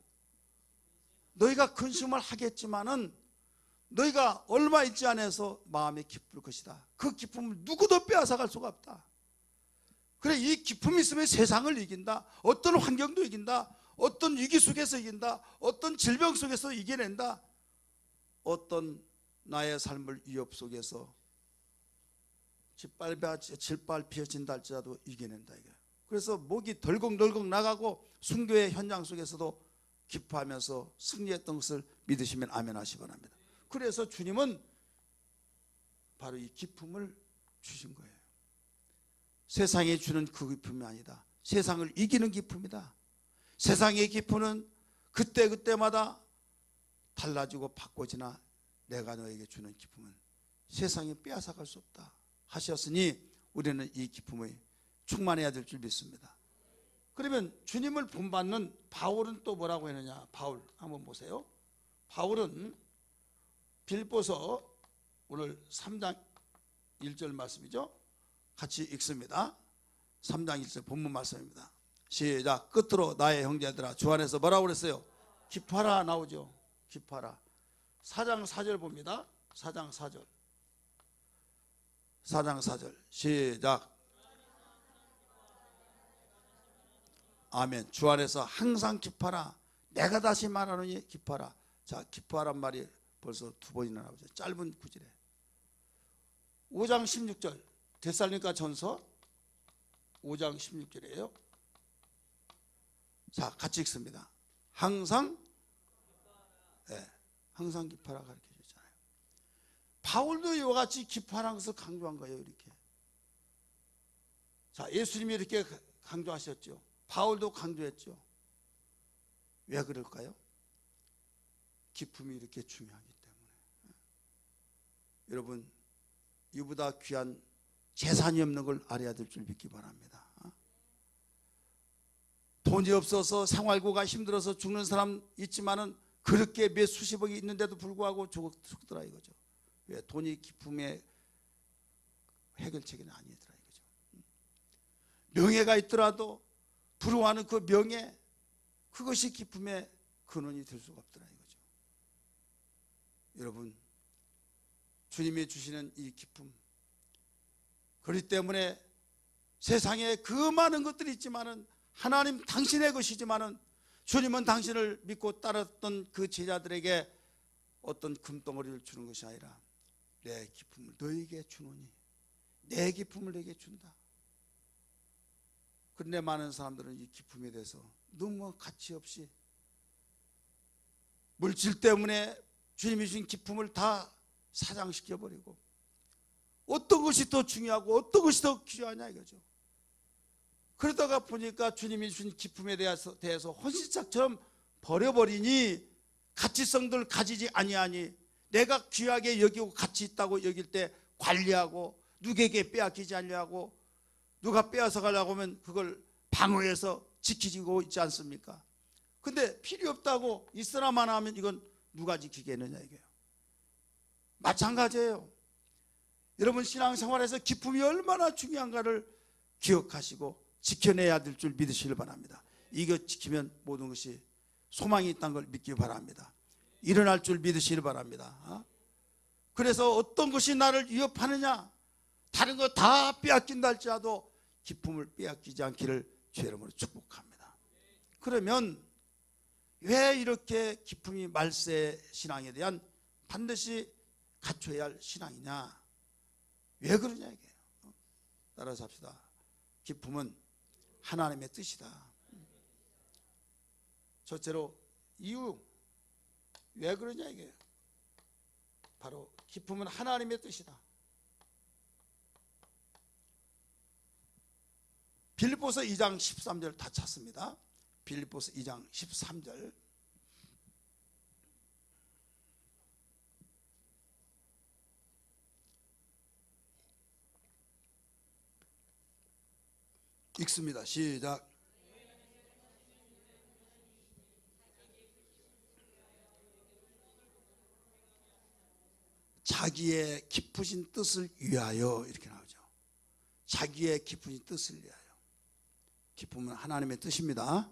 S1: 너희가 근심을 하겠지만은 너희가 얼마 있지 않아서 마음이 기쁠 것이다. 그 기쁨을 누구도 빼앗아갈 수가 없다. 그래 이 기쁨이 있으면 세상을 이긴다. 어떤 환경도 이긴다. 어떤 위기 속에서 이긴다. 어떤 질병 속에서 이겨낸다. 어떤 나의 삶을 위협 속에서 짓밟혀진다 할지라도 이겨낸다 이거야. 그래서 목이 덜컥덜컥 나가고 순교의 현장 속에서도 기뻐하면서 승리했던 것을 믿으시면 아멘 하시 바랍니다. 그래서 주님은 바로 이 기쁨을 주신 거예요. 세상에 주는 그 기쁨이 아니다. 세상을 이기는 기쁨이다. 세상의 기쁨은 그때그때마다 달라지고 바꿔지나 내가 너에게 주는 기쁨은 세상에 빼앗아갈 수 없다 하셨으니 우리는 이 기쁨에 충만해야 될 줄 믿습니다. 그러면 주님을 본받는 바울은 또 뭐라고 했느냐. 바울 한번 보세요. 바울은 빌립보서 오늘 3장 1절 말씀이죠. 같이 읽습니다. 3장 1절 본문 말씀입니다. 시작. 끝으로 나의 형제들아 주 안에서 뭐라고 그랬어요? 기뻐하라 나오죠. 기뻐하라. 4장 4절 봅니다. 4장 4절. 4장 4절 시작. 아멘. 주 안에서 항상 기뻐하라. 내가 다시 말하노니 기뻐하라. 자, 기뻐하란 말이 벌써 두 번이나 나오죠. 짧은 구절에 5장 16절 데살로니가 전서 5장 16절이에요. 자, 같이 읽습니다. 항상 항상 기뻐하라 가르쳐 주잖아요. 바울도 이와 같이 기뻐하라는 것을 강조한 거예요. 이렇게. 자, 예수님이 이렇게 강조하셨죠. 바울도 강조했죠. 왜 그럴까요? 기쁨이 이렇게 중요하기 때문에. 여러분, 이보다 귀한 재산이 없는 걸 알아야 될 줄 믿기 바랍니다. 돈이 없어서 생활고가 힘들어서 죽는 사람 있지만은 그렇게 몇 수십억이 있는데도 불구하고 죽더라 이거죠. 왜? 돈이 기쁨의 해결책은 아니더라 이거죠. 명예가 있더라도 부러워하는 그 명예, 그것이 기쁨의 근원이 될 수가 없더라 이거죠. 여러분, 주님이 주시는 이 기쁨, 그렇기 때문에 세상에 그 많은 것들이 있지만은 하나님 당신의 것이지만은 주님은 당신을 믿고 따랐던 그 제자들에게 어떤 금덩어리를 주는 것이 아니라 내 기쁨을 너에게 주노니 내 기쁨을 너에게 준다. 그런데 많은 사람들은 이 기쁨에 대해서 너무 가치 없이 물질 때문에 주님이 주신 기쁨을 다 사장시켜버리고 어떤 것이 더 중요하고 어떤 것이 더 귀하냐 이거죠. 그러다가 보니까 주님이 주신 기쁨에 대해서 헌신짝처럼 버려버리니 가치성들 가지지 아니하니 내가 귀하게 여기고 가치 있다고 여길 때 관리하고 누구에게 빼앗기지 않냐고 누가 빼앗아 가려고 하면 그걸 방어해서 지키고 있지 않습니까? 근데 필요 없다고 있으라만 하면 이건 누가 지키겠느냐 이게요. 마찬가지예요. 여러분 신앙생활에서 기쁨이 얼마나 중요한가를 기억하시고 지켜내야 될 줄 믿으시길 바랍니다. 이거 지키면 모든 것이 소망이 있다는 걸 믿기 바랍니다. 일어날 줄 믿으시길 바랍니다. 그래서 어떤 것이 나를 위협하느냐, 다른 거 다 빼앗긴다 할지라도 기쁨을 빼앗기지 않기를 주의 이름으로 축복합니다. 그러면 왜 이렇게 기쁨이 말세 신앙에 대한 반드시 갖춰야 할 신앙이냐, 왜 그러냐 이게요. 따라서 합시다. 기쁨은 하나님의 뜻이다. 첫째로 이유, 왜 그러냐 이게 바로 기쁨은 하나님의 뜻이다. 빌립보서 2장 13절 다 찾습니다. 빌립보서 2장 13절 읽습니다. 시작. 자기의 깊으신 뜻을 위하여 이렇게 나오죠. 자기의 깊으신 뜻을 위하여. 기쁨은 하나님의 뜻입니다.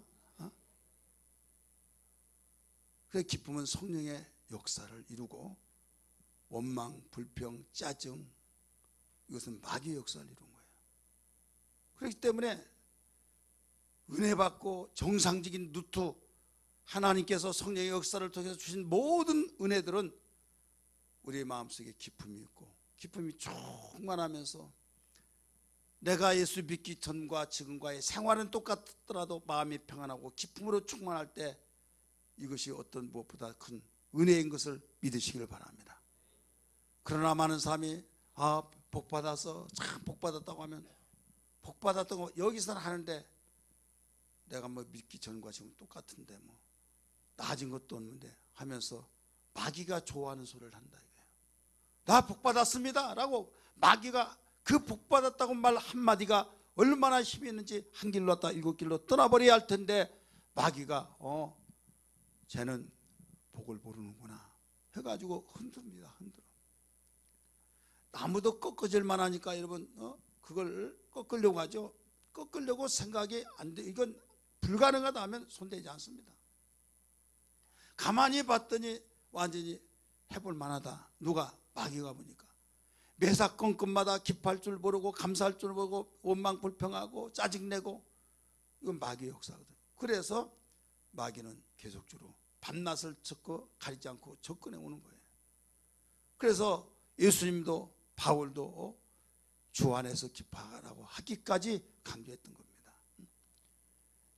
S1: 그래서 기쁨은 성령의 역사를 이루고 원망, 불평, 짜증, 이것은 마귀의 역사를 이룬 거예요. 그렇기 때문에 은혜 받고 정상적인 누트, 하나님께서 성령의 역사를 통해서 주신 모든 은혜들은 우리의 마음속에 기쁨이 있고 기쁨이 충만하면서 내가 예수 믿기 전과 지금과의 생활은 똑같더라도 마음이 평안하고 기쁨으로 충만할 때 이것이 어떤 무엇보다 큰 은혜인 것을 믿으시길 바랍니다. 그러나 많은 사람이 복받아서 참 복받았다고 하면 복받았다고 여기서는 하는데 내가 뭐 믿기 전과 지금 똑같은데 뭐 나아진 것도 없는데 하면서 마귀가 좋아하는 소리를 한다 이거예요. 나 복받았습니다 라고 마귀가 그 복받았다고 말 한마디가 얼마나 힘이 있는지 한 길로 왔다 일곱 길로 떠나버려야 할 텐데 마귀가 쟤는 복을 모르는구나 해가지고 흔듭니다. 흔들어. 나무도 꺾어질 만하니까 여러분 그걸 꺾으려고 하죠. 꺾으려고 생각이 안 돼. 이건 불가능하다 하면 손대지 않습니다. 가만히 봤더니 완전히 해볼 만하다. 누가? 마귀가 보니까 매사건건마다 기뻐할 줄 모르고 감사할 줄 모르고 원망 불평하고 짜증내고 이건 마귀의 역사거든. 그래서 마귀는 계속적으로 밤낮을 가리지 않고 접근해 오는 거예요. 그래서 예수님도 바울도 주 안에서 기뻐하라고 하기까지 강조했던 겁니다.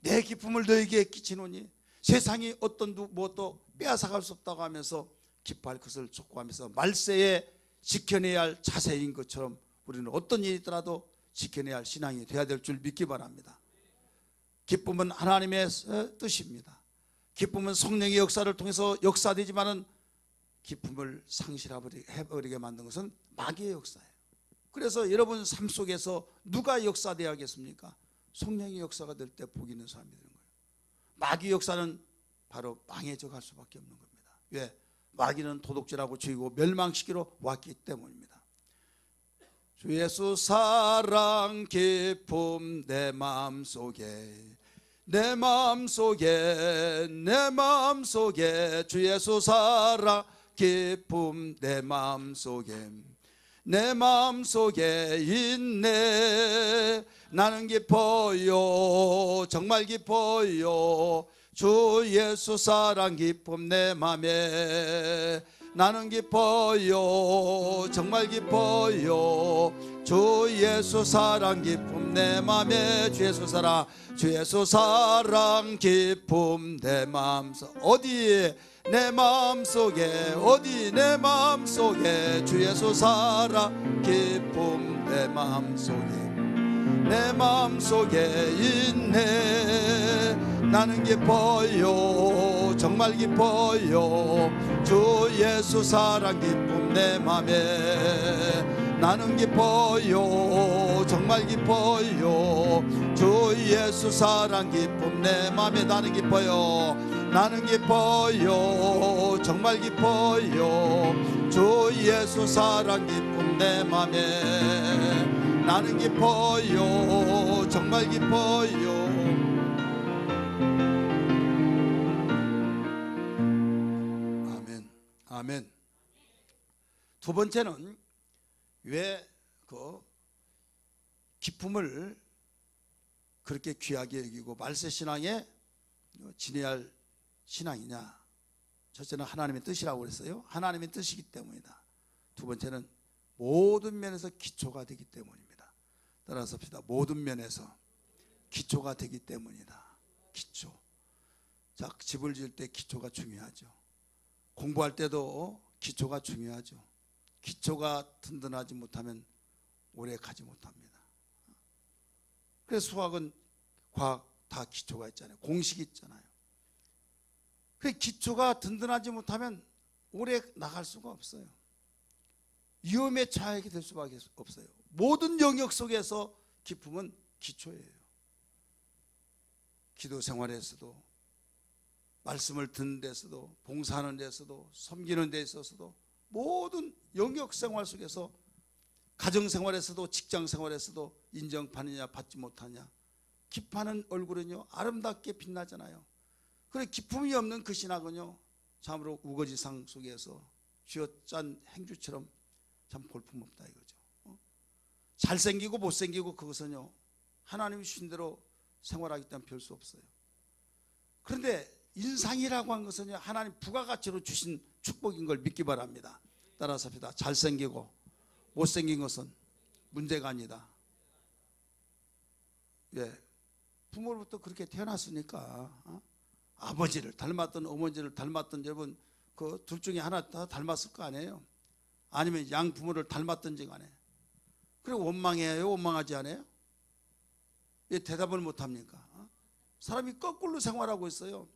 S1: 내 기쁨을 너에게 끼치노니 세상이 어떤 무엇도 빼앗아갈 수 없다고 하면서 기뻐할 것을 촉구하면서 말세에 지켜내야 할 자세인 것처럼 우리는 어떤 일이 있더라도 지켜내야 할 신앙이 되어야 될 줄 믿기 바랍니다. 기쁨은 하나님의 뜻입니다. 기쁨은 성령의 역사를 통해서 역사되지만은 기쁨을 상실해버리게 만든 것은 마귀의 역사예요. 그래서 여러분 삶 속에서 누가 역사되어야겠습니까? 성령의 역사가 될 때 복 있는 사람이 되는 거예요. 마귀 역사는 바로 망해져 갈 수밖에 없는 겁니다. 왜? 마귀는 도둑질하고 죽이고 멸망시키러 왔기 때문입니다. 주 예수 사랑 기쁨 내 마음속에 내 마음속에 내 마음속에 주 예수 사랑 기쁨 내 마음속에 내 마음속에 있네. 나는 기뻐요 정말 기뻐요 주 예수 사랑 기쁨 내 맘에 나는 기뻐요 정말 기뻐요 주 예수 사랑 기쁨 내 맘에 주 예수 사랑 기쁨 내 마음속 어디에 내 마음속에 어디 내 마음속에 주 예수 사랑 기쁨 내 마음속에 있네. 나는 기뻐요 정말 기뻐요 주 예수 사랑 기쁨 내 맘에 나는 기뻐요 정말 기뻐요 주 예수 사랑 기쁨 내 맘에 나는 기뻐요 정말 기뻐요 주 예수 사랑 기쁨 내 맘에 나는 기뻐요 정말 기뻐요. 아멘 아멘. 두 번째는 왜 그 기쁨을 그렇게 귀하게 여기고 말세신앙에 지내야 할 신앙이냐. 첫째는 하나님의 뜻이라고 그랬어요. 하나님의 뜻이기 때문이다. 두 번째는 모든 면에서 기초가 되기 때문입니다. 따라서 합시다. 모든 면에서 기초가 되기 때문이다. 기초. 자, 집을 지을 때 기초가 중요하죠. 공부할 때도 기초가 중요하죠. 기초가 든든하지 못하면 오래 가지 못합니다. 그래서 수학은 과학 다 기초가 있잖아요. 공식이 있잖아요. 그 기초가 든든하지 못하면 오래 나갈 수가 없어요. 위험에 처하게 될 수밖에 없어요. 모든 영역 속에서 기쁨은 기초예요. 기도 생활에서도 말씀을 듣는 데서도 봉사하는 데서도 섬기는 데 있어서도 모든 영역 생활 속에서 가정 생활에서도 직장 생활에서도 인정받느냐 받지 못하냐 기뻐하는 얼굴은요 아름답게 빛나잖아요. 그래 기쁨이 없는 그 신학은요 참으로 우거지상 속에서 쥐어짠 행주처럼 참 볼품없다 이거죠. 잘생기고 못생기고 그것은요 하나님이 주신 대로 생활하기 때문에 별 수 없어요. 그런데 인상이라고 한 것은요 하나님 부가가치로 주신 축복인 걸 믿기 바랍니다. 따라서 합시다. 잘생기고 못생긴 것은 문제가 아니다. 예, 부모로부터 그렇게 태어났으니까 아버지를 닮았던 어머니를 닮았던 여러분 그 둘 중에 하나 다 닮았을 거 아니에요. 아니면 양 부모를 닮았든지 간에. 그리고 원망해요, 원망하지 않아요? 왜 대답을 못합니까? 사람이 거꾸로 생활하고 있어요.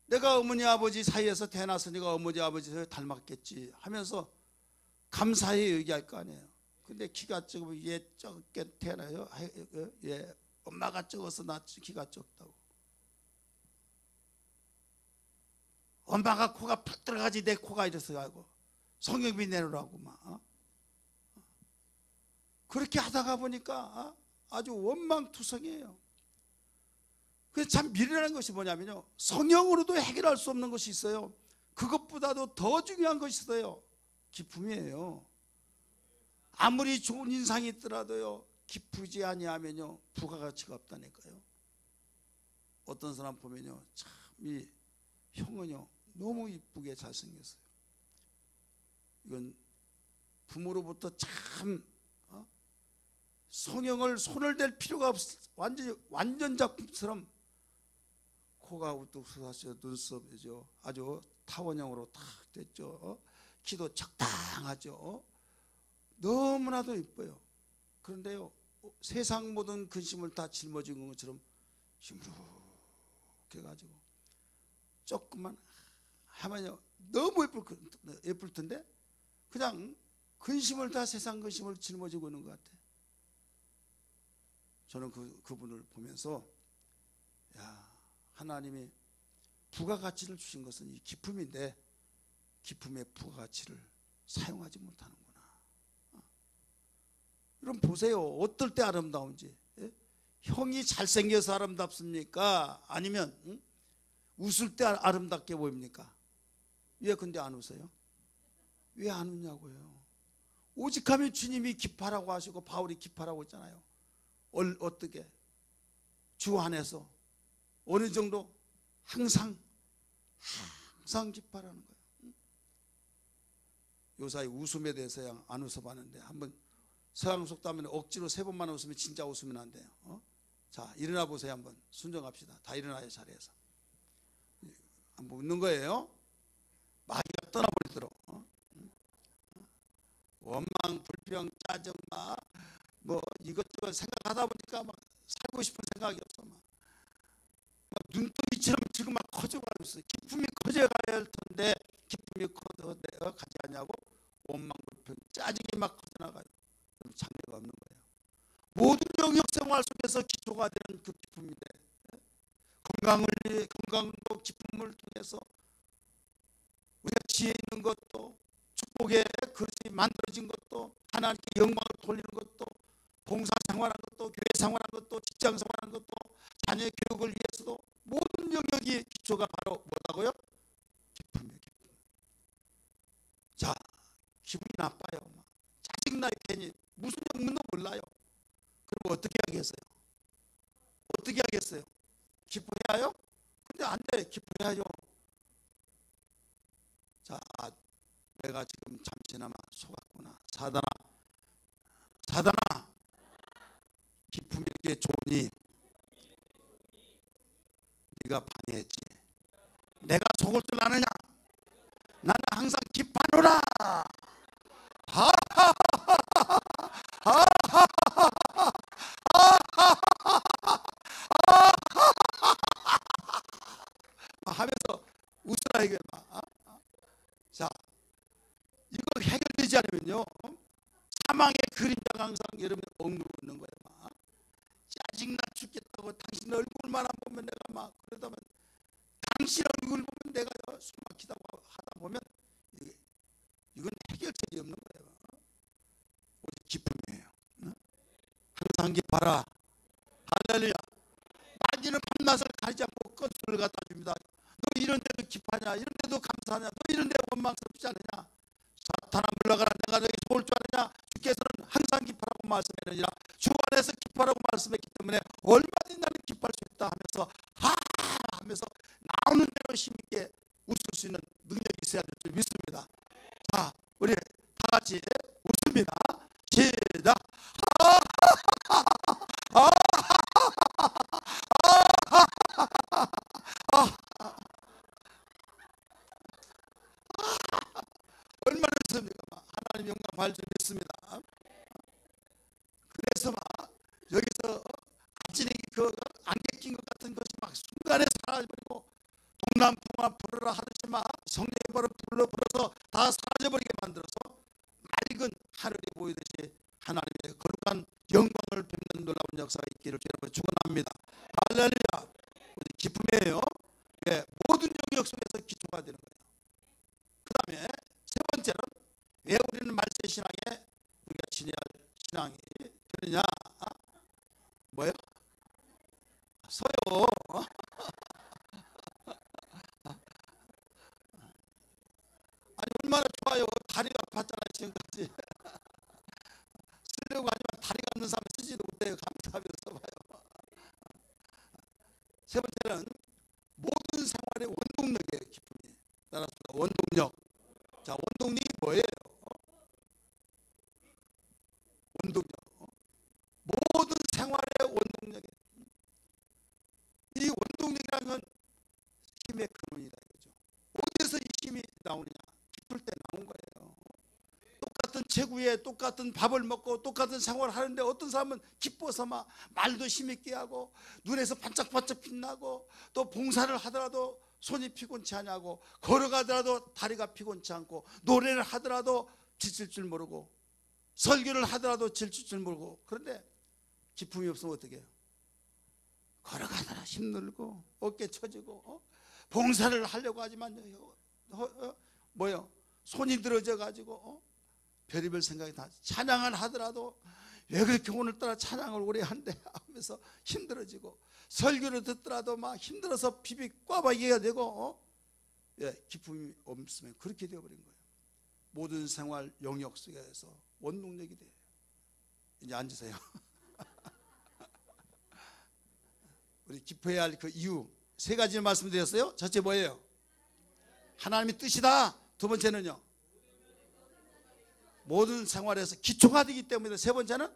S1: 내가 어머니 아버지 사이에서 태어났으니까 어머니 아버지 사이에 닮았겠지 하면서 감사히 얘기할 거 아니에요. 근데 키가 적으면 얘 적게 태어나요. 얘 엄마가 적어서 나 키가 적다고. 엄마가 코가 팍 들어가지 내 코가 이래서 가고 성경비 내놓으라고 막 그렇게 하다가 보니까 아주 원망투성이에요. 그래서 참 미련한 것이 뭐냐면요, 성형으로도 해결할 수 없는 것이 있어요. 그것보다도 더 중요한 것이 있어요. 기쁨이에요. 아무리 좋은 인상이 있더라도요, 기쁘지 아니하면요 부가가치가 없다니까요. 어떤 사람 보면요, 참 이 형은요 너무 이쁘게 잘생겼어요. 이건 부모로부터 참 성형을 손을 댈 필요가 없, 완전 작품처럼 코가 우뚝 솟았어요. 눈썹이죠. 아주 타원형으로 탁 됐죠. 키도 적당하죠. 너무나도 이뻐요. 그런데요, 세상 모든 근심을 다 짊어진 것처럼 시무룩해 가지고 조금만 하면요 너무 예쁠 텐데 그냥 근심을 다 세상 근심을 짊어지고 있는 것 같아. 저는 그분을 보면서 야, 하나님이 부가가치를 주신 것은 이 기쁨인데 기쁨의 부가가치를 사용하지 못하는구나. 여러분 보세요. 어떨 때 아름다운지. 예? 형이 잘생겨서 아름답습니까? 아니면 웃을 때 아름답게 보입니까? 왜 근데 안 웃어요? 왜 안 웃냐고요. 오직하면 주님이 기뻐하라고 하시고 바울이 기뻐하라고 했잖아요. 어떻게? 주 안에서 어느 정도? 항상 기뻐하라는 거예요. 요사이 웃음에 대해서 안 웃어봤는데 한번 서양 속담에 억지로 3번만 웃으면 진짜 웃으면 안 돼요. 자, 일어나 보세요. 한번 순종합시다. 다 일어나요. 자리에서 한번 웃는 거예요. 마귀가 떠나버리도록. 원망, 불평, 짜증, 뭐 이것저것 생각하다 보니까 막 살고 싶은 생각이 없어. 막 눈덩이처럼 지금 막 커져가고 있어. 기쁨이 커져가야 할 텐데 기쁨이 커져가지 않냐고 원망, 불평, 짜증이 막 커져나가요. 그럼 장애가 없는 거예요. 모든 영역 생활 속에서 기초가 되는 그 기쁨인데 건강도 기쁨을 통해서 우리가 지혜 있는 것도 축복의 그릇이 만들어진 것도 하나님께 영광을 돌리는 것도 봉사 생활하는 것도 교회 생활하는 것도 직장 생활하는 것도 자녀의 교육을 위해서도 모든 영역이 기초가 바로 뭐라고요? 기쁨이에요. 기쁨. 자, 기분이 나빠요. 짜증나요. 괜히 무슨 영문도 몰라요. 그럼 어떻게 하겠어요? 어떻게 하겠어요? 기뻐해야요? 근데 안 돼. 기뻐해야죠. 자, 내가 지금 잠시나마 속았구나. 사단아, 기쁨이 이렇게 좋으니 네가 방해했지. 내가 속을 줄 아느냐? 나는 항상 기뻐하노라. 하면서 웃으라 이게 막. 자, 이거 해결되지 않으면요 사망의 그림자가 항상 여러분이 억누르고 있는 거예요. 막. 짜증나 죽겠다고 당신 얼굴만 안 보면 내가 막 그러다 보면 당신 얼굴 보면 내가 숨 막히다고 하다 보면 이건 해결책이 없는 거예요. 오직 기쁨이에요. 항상 기뻐라. 할렐루야. 마귀는 밤낮을 가리지 않고 건수를 갖다 줍니다. 너 이런 데도 기뻐하냐? 이런 데도 감사하냐? 너 이런 데 원망스럽지 않느냐? 사탄아 물러가라. 내가 너에게 속을 줄 아느냐? 주께서는 항상 기뻐라고 말씀하느니라. 주 안에서 기뻐라고 말씀했기 때문에 얼마든지 나는 기뻐할 수 있다 하면서 하면서 나오는 대로 힘있게 웃을 수 있는 능력이 있어야 될 줄 믿습니다. 자, 우리 다 같이 웃습니다. 시작. 하나님의 거룩한 영광을 뵙는 놀라운 역사가 있기를 주님으로 축원합니다. 할렐루야. 기쁨이에요. 예, 모든 영역 속에서 기초가 되는 거예요. 그 다음에 세 번째는 왜 우리는 말세 신앙에 우리가 지내야 할 신앙이 되느냐? 뭐예요? 서요. 아니 얼마나 좋아요. 다리가 아팠잖아요 지금까지. 쓰려고 하지만 다리가 없는 사람 쓰지도 못해요. 감사하면서 봐요. 세 번째는 모든 생활의 원동력이에요. 기쁨이. 따라서 원동력. 자, 원동력이 뭐예요? 원동력. 모든 생활의 원동력이에요. 이 원동력이라면 힘의 근원이다 이거죠. 어디서 이 힘이 나오느냐? 기쁠 때 나온 거예요. 똑같은 체구에 똑같은 밥을 먹고 똑같은 생활을 하는데 어떤 사람은 기뻐서 막 말도 힘있게 하고 눈에서 반짝반짝 빛나고 또 봉사를 하더라도 손이 피곤치 않냐고 걸어가더라도 다리가 피곤치 않고 노래를 하더라도 지칠 줄 모르고 설교를 하더라도 지칠 줄 모르고 그런데 기쁨이 없으면 어떻게 해요? 걸어가다가 힘들고 어깨 처지고 봉사를 하려고 하지만 뭐요? 손이 들어져 가지고 별의별 생각이 다 찬양을 하더라도 왜 그렇게 오늘따라 찬양을 오래 한대 하면서 힘들어지고 설교를 듣더라도 막 힘들어서 피비 꽈박이가 되고 예, 기쁨이 없으면 그렇게 되어버린 거예요. 모든 생활 영역 속에서 원동력이 돼요. 이제 앉으세요. 우리 기뻐해야 할 그 이유 세 가지를 말씀드렸어요. 첫째 뭐예요? 하나님의 뜻이다. 두 번째는요, 모든 생활에서 기초가 되기 때문에. 세 번째는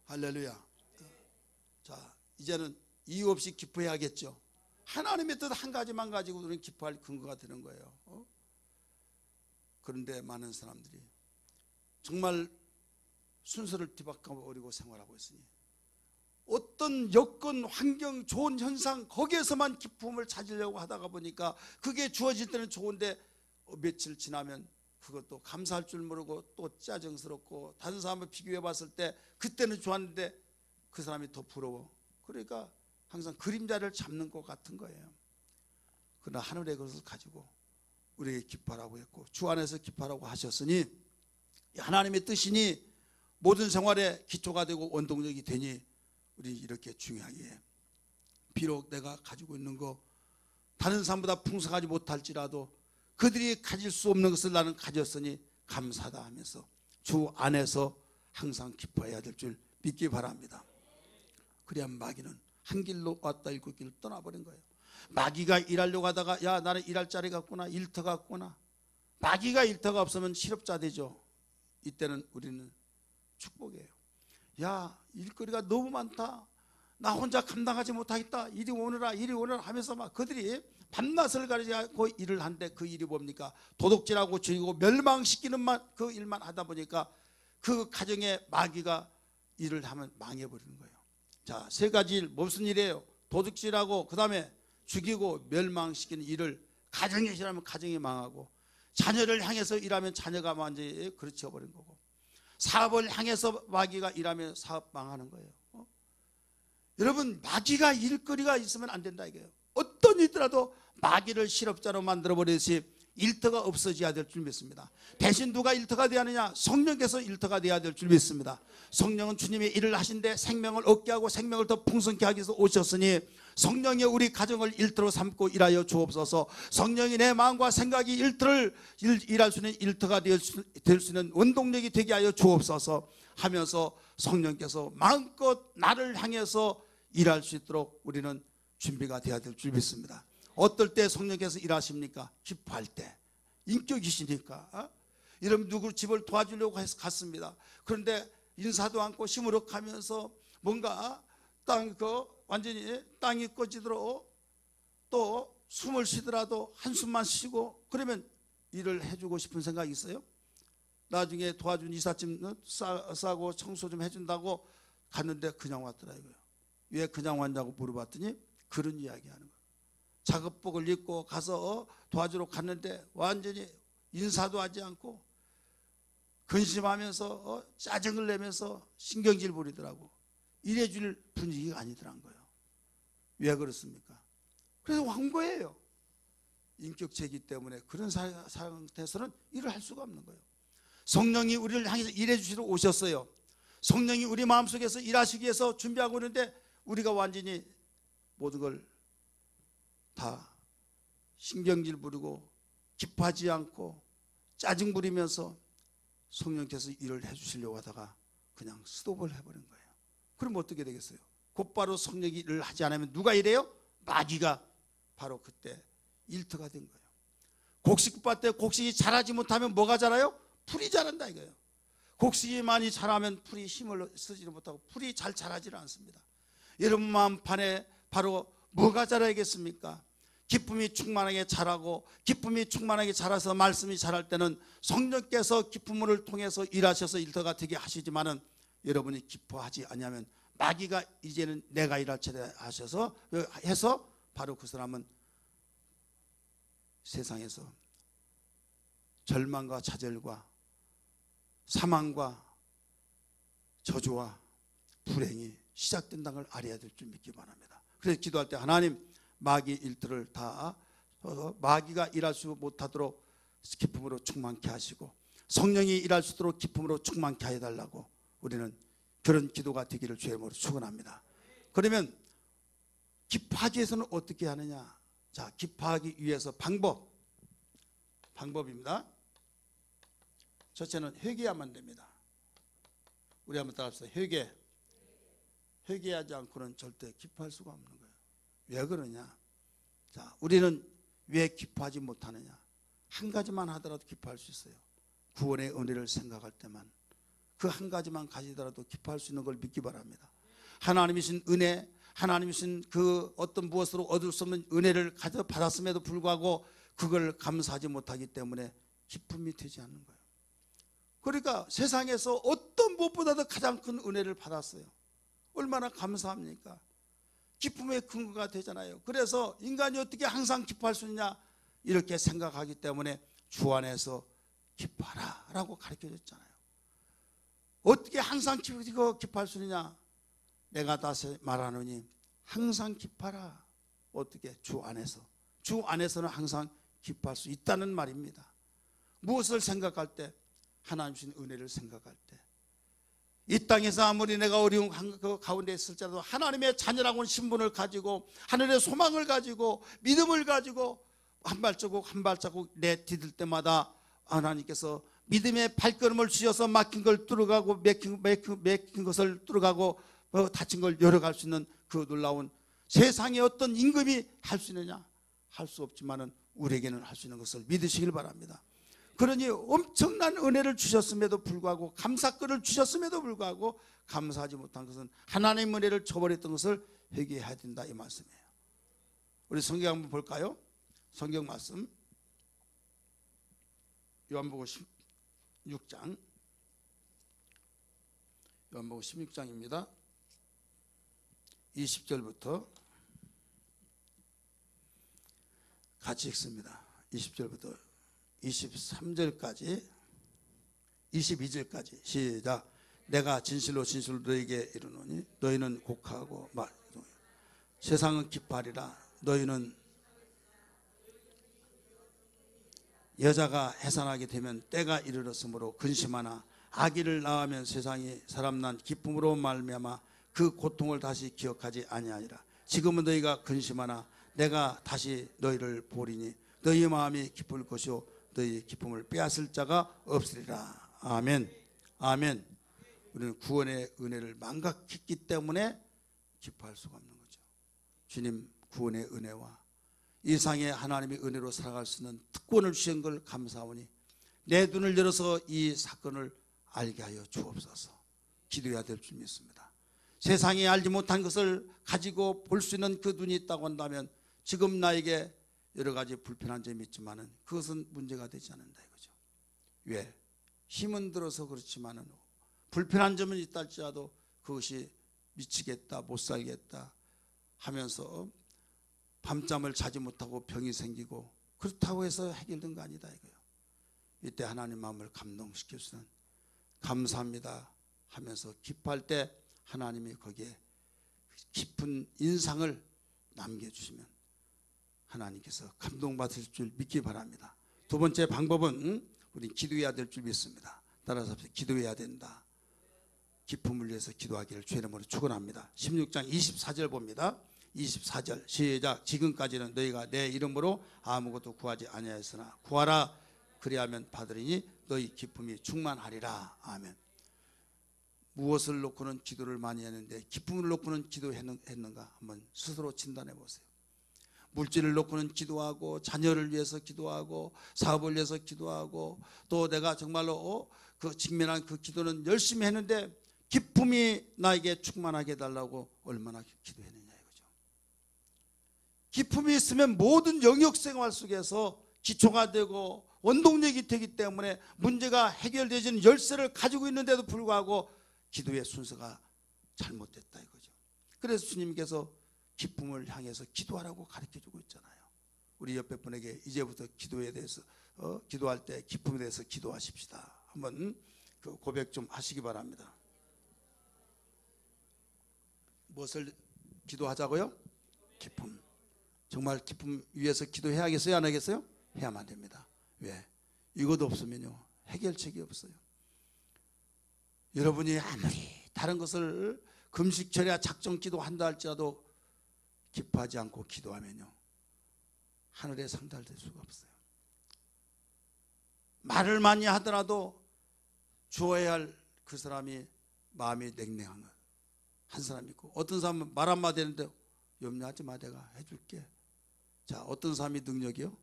S1: 할렐루야. 자, 이제는 이유 없이 기뻐해야겠죠. 하나님의 뜻 한 가지만 가지고 우리는 기뻐할 근거가 되는 거예요. 그런데 많은 사람들이 정말 순서를 뒤바꿔버리고 생활하고 있으니 어떤 여건, 환경, 좋은 현상 거기에서만 기쁨을 찾으려고 하다가 보니까 그게 주어질 때는 좋은데 며칠 지나면 그것도 감사할 줄 모르고 또 짜증스럽고 다른 사람을 비교해 봤을 때 그때는 좋았는데 그 사람이 더 부러워. 그러니까 항상 그림자를 잡는 것 같은 거예요. 그러나 하늘의 것을 가지고 우리에게 기뻐하라고 했고 주 안에서 기뻐하라고 하셨으니 하나님의 뜻이니 모든 생활의 기초가 되고 원동력이 되니 우리 이렇게 중요하게 비록 내가 가지고 있는 거 다른 사람보다 풍성하지 못할지라도 그들이 가질 수 없는 것을 나는 가졌으니 감사하다 하면서 주 안에서 항상 기뻐해야 될 줄 믿기 바랍니다. 그래야 마귀는 한 길로 왔다 일곱 길을 떠나버린 거예요. 마귀가 일하려고 하다가 야 나는 일할 자리가 없구나, 일터가 없구나. 마귀가 일터가 없으면 실업자 되죠. 이때는 우리는 축복이에요. 야 일거리가 너무 많다, 나 혼자 감당하지 못하겠다, 이리 오너라 이리 오너라 하면서 막 그들이 밤낮을 가리지 않고 일을 하는데 그 일이 뭡니까? 도둑질하고 죽이고 멸망시키는 그 일만 하다 보니까 그 가정에 마귀가 일을 하면 망해버리는 거예요. 자, 세 가지 일 무슨 일이에요? 도둑질하고 그 다음에 죽이고 멸망시키는 일을 가정에서 일하면 가정이 망하고 자녀를 향해서 일하면 자녀가 완전히 그르쳐 버린 거고 사업을 향해서 마귀가 일하면 사업 망하는 거예요. 여러분 마귀가 일거리가 있으면 안 된다 이거예요. 어떤 일이라도 마귀를 실업자로 만들어버리듯이 일터가 없어져야 될 줄 믿습니다. 대신 누가 일터가 되어야 하느냐? 성령께서 일터가 되어야 될 줄 믿습니다. 성령은 주님의 일을 하신데 생명을 얻게 하고 생명을 더 풍성케 하기 위해서 오셨으니 성령이 우리 가정을 일터로 삼고 일하여 주옵소서. 성령이 내 마음과 생각이 일터를 일할 수 있는 일터가 될 수 있는 원동력이 되게 하여 주옵소서 하면서 성령께서 마음껏 나를 향해서 일할 수 있도록 우리는 준비가 되어야 될 줄 믿습니다. 어떨 때 성령께서 일하십니까? 기뻐할 때. 인격이시니까. 이러면 누구 집을 도와주려고 해서 갔습니다. 그런데 인사도 않고 시무룩하면서 뭔가 완전히 땅이 꺼지도록 또 숨을 쉬더라도 한숨만 쉬고 그러면 일을 해주고 싶은 생각이 있어요? 나중에 도와준 이삿짐 싸고 청소 좀 해준다고 갔는데 그냥 왔더라고요. 왜 그냥 왔냐고 물어봤더니 그런 이야기 하는 거예요. 작업복을 입고 가서 도와주러 갔는데 완전히 인사도 하지 않고 근심하면서 짜증을 내면서 신경질 부리더라고. 이래줄 분위기가 아니더란 거예요. 왜 그렇습니까? 그래서 왕고예요. 인격체이기 때문에 그런 상태에서는 일을 할 수가 없는 거예요. 성령이 우리를 향해서 일해주시러 오셨어요. 성령이 우리 마음속에서 일하시기 위해서 준비하고 있는데 우리가 완전히 모든 걸 다 신경질 부리고 기뻐하지 않고 짜증 부리면서 성령께서 일을 해주시려고 하다가 그냥 스톱을 해버린 거예요. 그럼 어떻게 되겠어요? 곧바로 성령이 일을 하지 않으면 누가 일해요? 마귀가 바로 그때 일터가 된 거예요. 곡식밭 때 곡식이 자라지 못하면 뭐가 자라요? 풀이 자란다 이거예요. 곡식이 많이 자라면 풀이 힘을 쓰지를 못하고 풀이 잘 자라지를 않습니다. 여러분 마음 판에 바로 뭐가 자라야겠습니까? 기쁨이 충만하게 자라고 기쁨이 충만하게 자라서 말씀이 자랄 때는 성령께서 기쁨을 통해서 일하셔서 일터가 되게 하시지만은 여러분이 기뻐하지 않으면 마귀가 이제는 내가 일할 차례 하셔서 해서 바로 그 사람은 세상에서 절망과 좌절과 사망과 저주와 불행이 시작된다는 걸 알아야 될 줄 믿기 바랍니다. 그래서 기도할 때 하나님 마귀 일들을 다 마귀가 일할 수 못하도록 기쁨으로 충만케 하시고 성령이 일할 수 있도록 기쁨으로 충만케 해달라고 우리는 그런 기도가 되기를 주의 이름으로 축원합니다. 그러면 기뻐하기 위해서는 어떻게 하느냐? 자, 기뻐하기 위해서 방법입니다. 첫째는 회개하면 됩니다. 우리 한번 따라합시다. 회개하지 않고는 절대 기뻐할 수가 없는 거예요. 왜 그러냐? 자, 우리는 왜 기뻐하지 못하느냐? 한 가지만 하더라도 기뻐할 수 있어요. 구원의 은혜를 생각할 때만 그 한 가지만 가지더라도 기뻐할 수 있는 걸 믿기 바랍니다. 하나님이신 은혜, 하나님이신 그 어떤 무엇으로 얻을 수 없는 은혜를 받았음에도 불구하고 그걸 감사하지 못하기 때문에 기쁨이 되지 않는 거예요. 그러니까 세상에서 어떤 무엇보다도 가장 큰 은혜를 받았어요. 얼마나 감사합니까? 기쁨의 근거가 되잖아요. 그래서 인간이 어떻게 항상 기뻐할 수 있냐 이렇게 생각하기 때문에 주 안에서 기뻐하라 라고 가르쳐줬잖아요. 어떻게 항상 기뻐할 수 있느냐? 내가 다시 말하노니 항상 기뻐하라. 어떻게? 주 안에서. 주 안에서는 항상 기뻐할 수 있다는 말입니다. 무엇을 생각할 때? 하나님신 은혜를 생각할 때. 이 땅에서 아무리 내가 어려운 그 가운데 있을지라도 하나님의 자녀라고 하는 신분을 가지고 하늘의 소망을 가지고 믿음을 가지고 한 발자국 한 발자국 내디딜 때마다 하나님께서 믿음의 발걸음을 주셔서 막힌 걸 뚫어가고 맥힌 것을 뚫어가고 닫힌 걸 열어갈 수 있는 그 놀라운 세상에 어떤 임금이 할 수 있느냐? 할 수 없지만은 우리에게는 할 수 있는 것을 믿으시길 바랍니다. 그러니 엄청난 은혜를 주셨음에도 불구하고 감사글을 주셨음에도 불구하고 감사하지 못한 것은 하나님의 은혜를 저버렸던 것을 회개해야 된다 이 말씀이에요. 우리 성경 한번 볼까요? 성경 말씀 요한복음 16장 요한복음 16장입니다. 20절부터 같이 읽습니다. 20절부터 23절까지 22절까지 시작. 내가 진실로 진실로 너에게 이르노니 너희는 곡하고 세상은 기뻐하리라. 너희는 여자가 해산하게 되면 때가 이르렀으므로 근심하나 아기를 낳으면 세상이 사람 난 기쁨으로 말미암아 그 고통을 다시 기억하지 아니하리라. 지금은 너희가 근심하나 내가 다시 너희를 보리니 너희 마음이 기쁠 것이요 너희 기쁨을 빼앗을 자가 없으리라. 아멘. 아멘. 우리는 구원의 은혜를 망각했기 때문에 기뻐할 수가 없는 거죠. 주님 구원의 은혜와 이상의 하나님의 은혜로 살아갈 수 있는 특권을 주신 걸 감사하오니 내 눈을 열어서 이 사건을 알게 하여 주옵소서. 기도해야 될 줄 믿습니다. 세상이 알지 못한 것을 가지고 볼 수 있는 그 눈이 있다고 한다면 지금 나에게 여러 가지 불편한 점이 있지만은 그것은 문제가 되지 않는다 이거죠. 왜? 힘은 들어서 그렇지만은 불편한 점은 있다 할지라도 그것이 미치겠다 못 살겠다 하면서 밤잠을 자지 못하고 병이 생기고 그렇다고 해서 해결된 거 아니다 이거예요. 이때 하나님 마음을 감동시킬 수 있는 감사합니다 하면서 기뻐할 때 하나님이 거기에 깊은 인상을 남겨주시면 하나님께서 감동받으실 줄 믿기 바랍니다. 두 번째 방법은 우리 기도해야 될 줄 믿습니다. 따라서 기도해야 된다. 기쁨을 위해서 기도하기를 주의 이름으로 축원합니다. 16장 24절 봅니다. 24절 시작. 지금까지는 너희가 내 이름으로 아무것도 구하지 아니하였으나 구하라 그리하면 받으리니 너희 기쁨이 충만하리라. 아멘. 무엇을 놓고는 기도를 많이 했는데 기쁨을 놓고는 기도했는가 한번 스스로 진단해 보세요. 물질을 놓고는 기도하고 자녀를 위해서 기도하고 사업을 위해서 기도하고 또 내가 정말로 그 직면한 그 기도는 열심히 했는데 기쁨이 나에게 충만하게 해달라고 얼마나 기도했느냐 이거죠. 기쁨이 있으면 모든 영역 생활 속에서 기초가 되고 원동력이 되기 때문에 문제가 해결되지는 열쇠를 가지고 있는데도 불구하고 기도의 순서가 잘못됐다 이거죠. 그래서 주님께서 기쁨을 향해서 기도하라고 가르쳐주고 있잖아요. 우리 옆에 분에게 이제부터 기도에 대해서 기도할 때 기쁨에 대해서 기도하십시다. 한번 그 고백 좀 하시기 바랍니다. 무엇을 기도하자고요? 기쁨. 정말 기쁨 위해서 기도해야겠어요? 안 하겠어요? 해야만 됩니다. 왜? 이것도 없으면요 해결책이 없어요. 여러분이 아무리 다른 것을 금식철야 작정기도 한다 할지라도 기뻐하지 않고 기도하면요 하늘에 상달될 수가 없어요. 말을 많이 하더라도 주어야 할 그 사람이 마음이 냉랭한 것 한 사람이 있고 어떤 사람은 말 한마디 했는데 염려하지 마 내가 해줄게. 자 어떤 사람이 능력이요?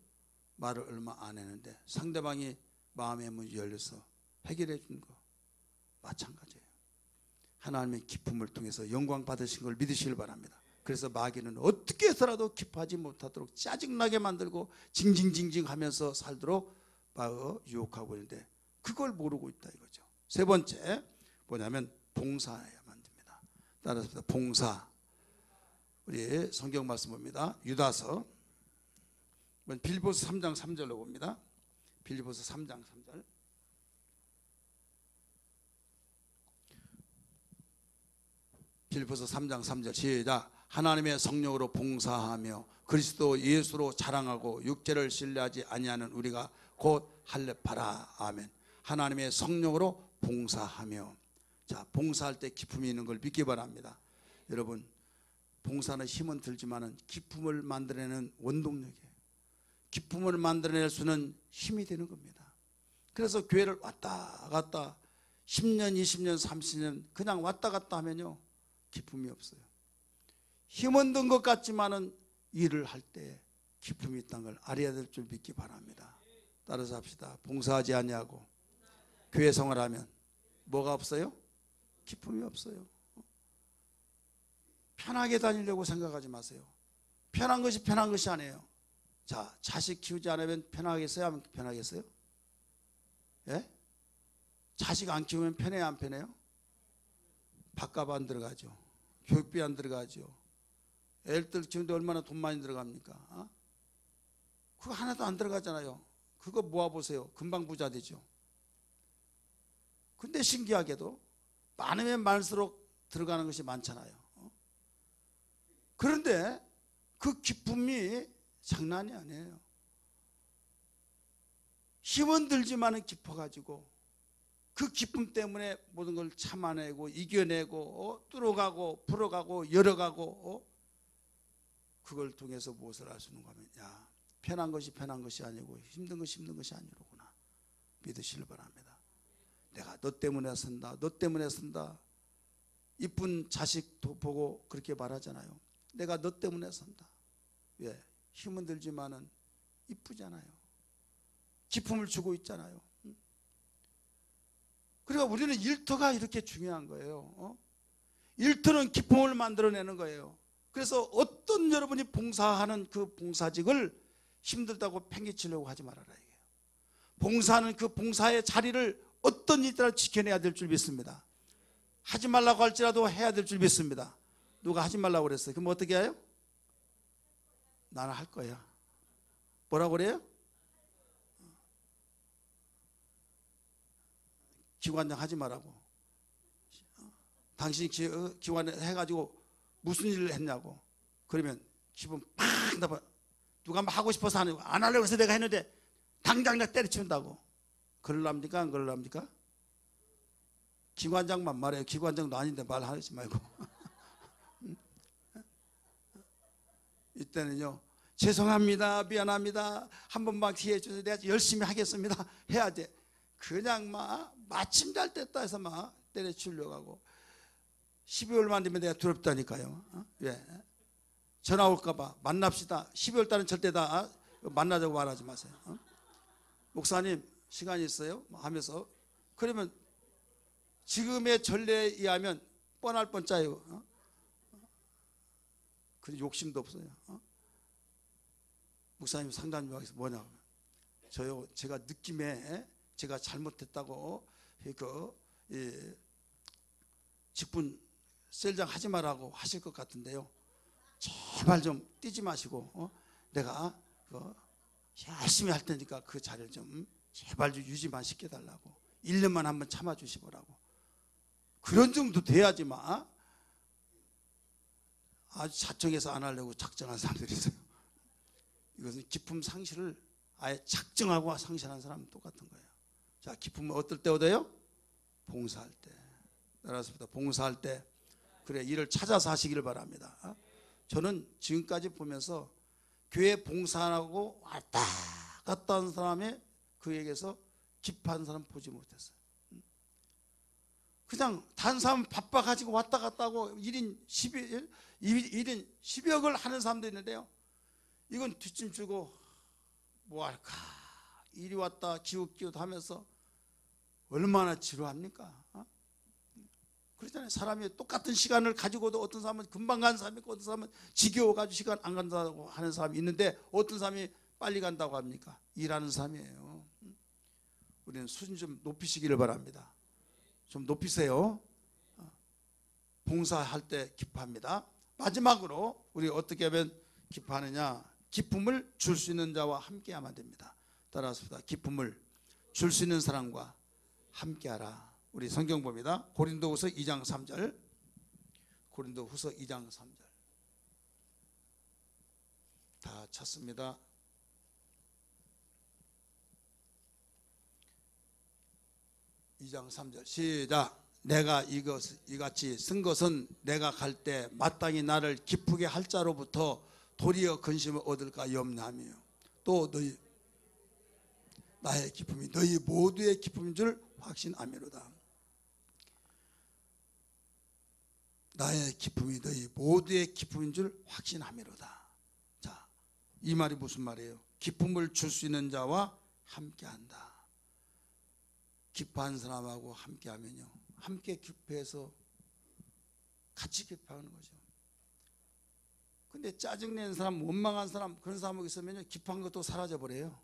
S1: 말을 얼마 안 했는데 상대방이 마음의 문이 열려서 해결해 준 거 마찬가지예요. 하나님의 기쁨을 통해서 영광 받으신 걸 믿으시길 바랍니다. 그래서 마귀는 어떻게 해서라도 기뻐하지 못하도록 짜증나게 만들고 징징징징 하면서 살도록 유혹하고 있는데 그걸 모르고 있다 이거죠. 세 번째 뭐냐면 봉사해야만 됩니다. 따라서 봉사. 우리 성경 말씀 봅니다. 유다서 빌립보서 3장 3절로 봅니다. 빌립보서 3장 3절. 빌립보서 3장 3절 시작. 하나님의 성령으로 봉사하며 그리스도 예수로 자랑하고 육체를 신뢰하지 아니하는 우리가 곧 할례파라. 아멘. 하나님의 성령으로 봉사하며. 자, 봉사할 때 기쁨이 있는 걸 믿기 바랍니다. 여러분, 봉사는 힘은 들지만은 기쁨을 만들어내는 원동력이에요. 기쁨을 만들어낼 수는 힘이 되는 겁니다. 그래서 교회를 왔다 갔다 10년, 20년, 30년 그냥 왔다 갔다 하면요 기쁨이 없어요. 힘은 든 것 같지만은 일을 할 때 기쁨이 있다는 걸 알아야 될 줄 믿기 바랍니다. 따라서 합시다. 봉사하지 아니하고 교회 생활하면 뭐가 없어요? 기쁨이 없어요. 편하게 다니려고 생각하지 마세요. 편한 것이 아니에요. 자, 자식 키우지 않으면 편하겠어요? 안 편하겠어요? 예? 자식 안 키우면 편해요? 안 편해요? 밥값 안 들어가죠. 교육비 안 들어가죠. 애들 키우는데 얼마나 돈 많이 들어갑니까? 그거 하나도 안 들어가잖아요. 그거 모아보세요. 금방 부자 되죠. 근데 신기하게도 많으면 많을수록 들어가는 것이 많잖아요. 그런데 그 기쁨이 장난이 아니에요. 힘은 들지만은 기뻐가지고 그 기쁨 때문에 모든 걸 참아내고 이겨내고 뚫어가고 풀어가고 열어가고 그걸 통해서 무엇을 할 수 있는가 하면 야 편한 것이 아니고 힘든 것이 아니로구나 믿으시길 바랍니다. 내가 너 때문에 산다. 너 때문에 산다. 이쁜 자식도 보고 그렇게 말하잖아요. 내가 너 때문에 산다. 왜? 힘은 들지만은 이쁘잖아요. 기쁨을 주고 있잖아요. 그러니까 우리는 일터가 이렇게 중요한 거예요. 일터는 기쁨을 만들어내는 거예요. 그래서 어떤 여러분이 봉사하는 그 봉사직을 힘들다고 팽개치려고 하지 말아라 이게요. 봉사하는 그 봉사의 자리를 어떤 일이라도 지켜내야 될 줄 믿습니다. 하지 말라고 할지라도 해야 될 줄 믿습니다. 누가 하지 말라고 그랬어요? 그럼 어떻게 해요? 나는 할 거야. 뭐라고 그래요? 기관장 하지 말라고. 당신이 기관에 해가지고 무슨 일을 했냐고. 그러면 기분 팍 나빠. 누가 막 하고 싶어서 하는 거 안 하려고 해서 내가 했는데 당장 나 때려치운다고. 그럴랍니까 안 그럴랍니까? 기관장만 말해요. 기관장도 아닌데 말하지 말고. 이때는요, 죄송합니다, 미안합니다, 한 번만 기회 주세요, 내가 열심히 하겠습니다 해야 돼. 그냥 막 마침 잘 됐다 해서 막 때려치려고 하고. 12월만 되면 내가 두렵다니까요. 왜? 전화 올까봐 만납시다. 12월 달은 절대 다 만나자고 말하지 마세요. 목사님 시간이 있어요? 하면서. 그러면 지금의 전례에 의하면 뻔할 뻔짜요. 그런 욕심도 없어요. 목사님 상담 요청해서 뭐냐고. 저요, 제가 느낌에 제가 잘못했다고 직분 셀장 하지 말라고 하실 것 같은데요, 제발 좀 뛰지 마시고 내가 열심히 할 테니까 그 자리를 좀 제발 좀 유지만 시켜달라고. 1년만 한번 참아주시보라고. 그런 정도 돼야지만. 아주 자청해서 안 하려고 작정한 사람들이 있어요. 이것은 기품 상실을 아예 작정하고 상실한 사람은 똑같은 거예요. 자, 기품은 어떨 때 얻어요? 봉사할 때. 알았습니다. 봉사할 때. 그래, 일을 찾아서 하시기를 바랍니다. 저는 지금까지 보면서 교회 봉사하고 왔다 갔다 하는 사람의 그에게서 기뻐하는 사람 보지 못했어요. 그냥 다른 사람 바빠가지고 왔다 갔다 하고 1인 10역을 하는 사람도 있는데요, 이건 뒷짐 주고 뭐 할까, 이리 왔다 기웃기웃 하면서 얼마나 지루합니까? 그렇잖아요. 사람이 똑같은 시간을 가지고도 어떤 사람은 금방 가는 사람이 있고, 어떤 사람은 지겨워가지고 시간 안 간다고 하는 사람이 있는데, 어떤 사람이 빨리 간다고 합니까? 일하는 사람이에요. 우리는 수준 좀 높이시기를 바랍니다. 좀 높이세요. 봉사할 때 기뻐합니다. 마지막으로 우리 어떻게 하면 기뻐하느냐? 기쁨을 줄 수 있는 자와 함께하면 됩니다. 따라서 기쁨을 줄 수 있는 사람과 함께하라. 우리 성경 봅니다. 고린도후서 2장 3절. 고린도후서 2장 3절. 다 찾습니다. (2장 3절) 시작. 내가 이같이 쓴 것은 내가 갈 때 마땅히 나를 기쁘게 할 자로부터 도리어 근심을 얻을까 염려하며, 또 너희 나의 기쁨이 너희 모두의 기쁨인 줄 확신하미로다. 나의 기쁨이 너희 모두의 기쁨인 줄 확신하미로다. 자, 이 말이 무슨 말이에요? 기쁨을 줄 수 있는 자와 함께한다. 기뻐하는 사람하고 함께하면요, 함께 기뻐해서 같이 기뻐하는 거죠. 근데 짜증내는 사람, 원망한 사람, 그런 사람하고 있으면요, 기뻐한 것도 사라져버려요.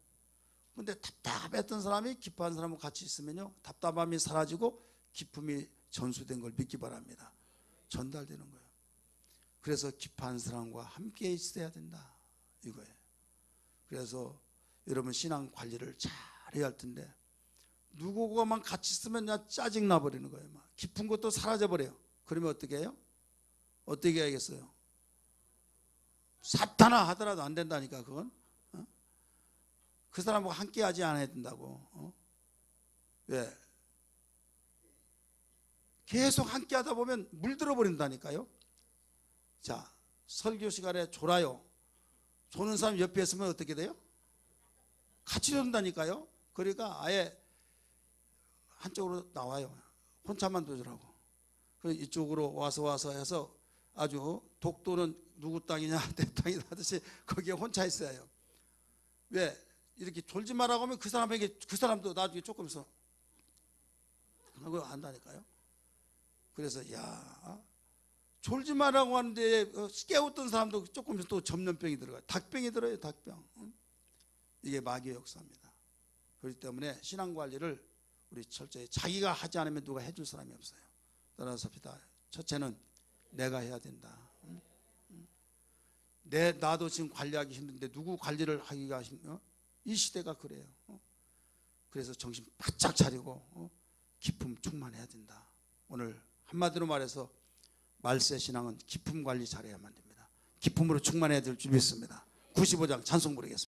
S1: 근데 답답했던 사람이 기뻐한 사람하고 같이 있으면요, 답답함이 사라지고 기쁨이 전수된 걸 믿기 바랍니다. 전달되는 거예요. 그래서 기뻐하는 사람과 함께 있어야 된다, 이거예요. 그래서 여러분 신앙 관리를 잘 해야 할 텐데, 누구와만 같이 있으면 그냥 짜증 나버리는 거예요. 막 기쁜 것도 사라져버려요. 그러면 어떻게 해요? 어떻게 해야겠어요? 사탄아 하더라도 안 된다니까. 그건 그 사람하고 함께 하지 않아야 된다고. 왜? 계속 함께 하다 보면 물들어 버린다니까요. 자, 설교 시간에 졸아요. 조는 사람 옆에 있으면 어떻게 돼요? 같이 존다니까요. 그러니까 아예 한쪽으로 나와요. 혼자만 도주라고. 이쪽으로 와서 해서 아주 독도는 누구 땅이냐 내 땅이다 하듯이 거기에 혼자 있어야 해요. 왜? 이렇게 졸지 말라고 하면 그 사람에게, 그 사람도 나중에 조금 있어 그거 안다니까요. 그래서 야, 졸지 말라고 하는데 깨웠던 사람도 조금 있으면 또 전염병이 들어가요. 닭병이 들어요. 닭병. 이게 마귀의 역사입니다. 그렇기 때문에 신앙관리를 우리 철저히 자기가 하지 않으면 누가 해줄 사람이 없어요. 따라서 첫째는 내가 해야 된다. 나도 지금 관리하기 힘든데 누구 관리를 하기가 힘들어? 이 시대가 그래요. 그래서 정신 바짝 차리고 기품 충만해야 된다. 오늘 한마디로 말해서 말세 신앙은 기품 관리 잘해야만 됩니다. 기품으로 충만해야 될 줄 믿습니다. 95장 찬송 부르겠습니다.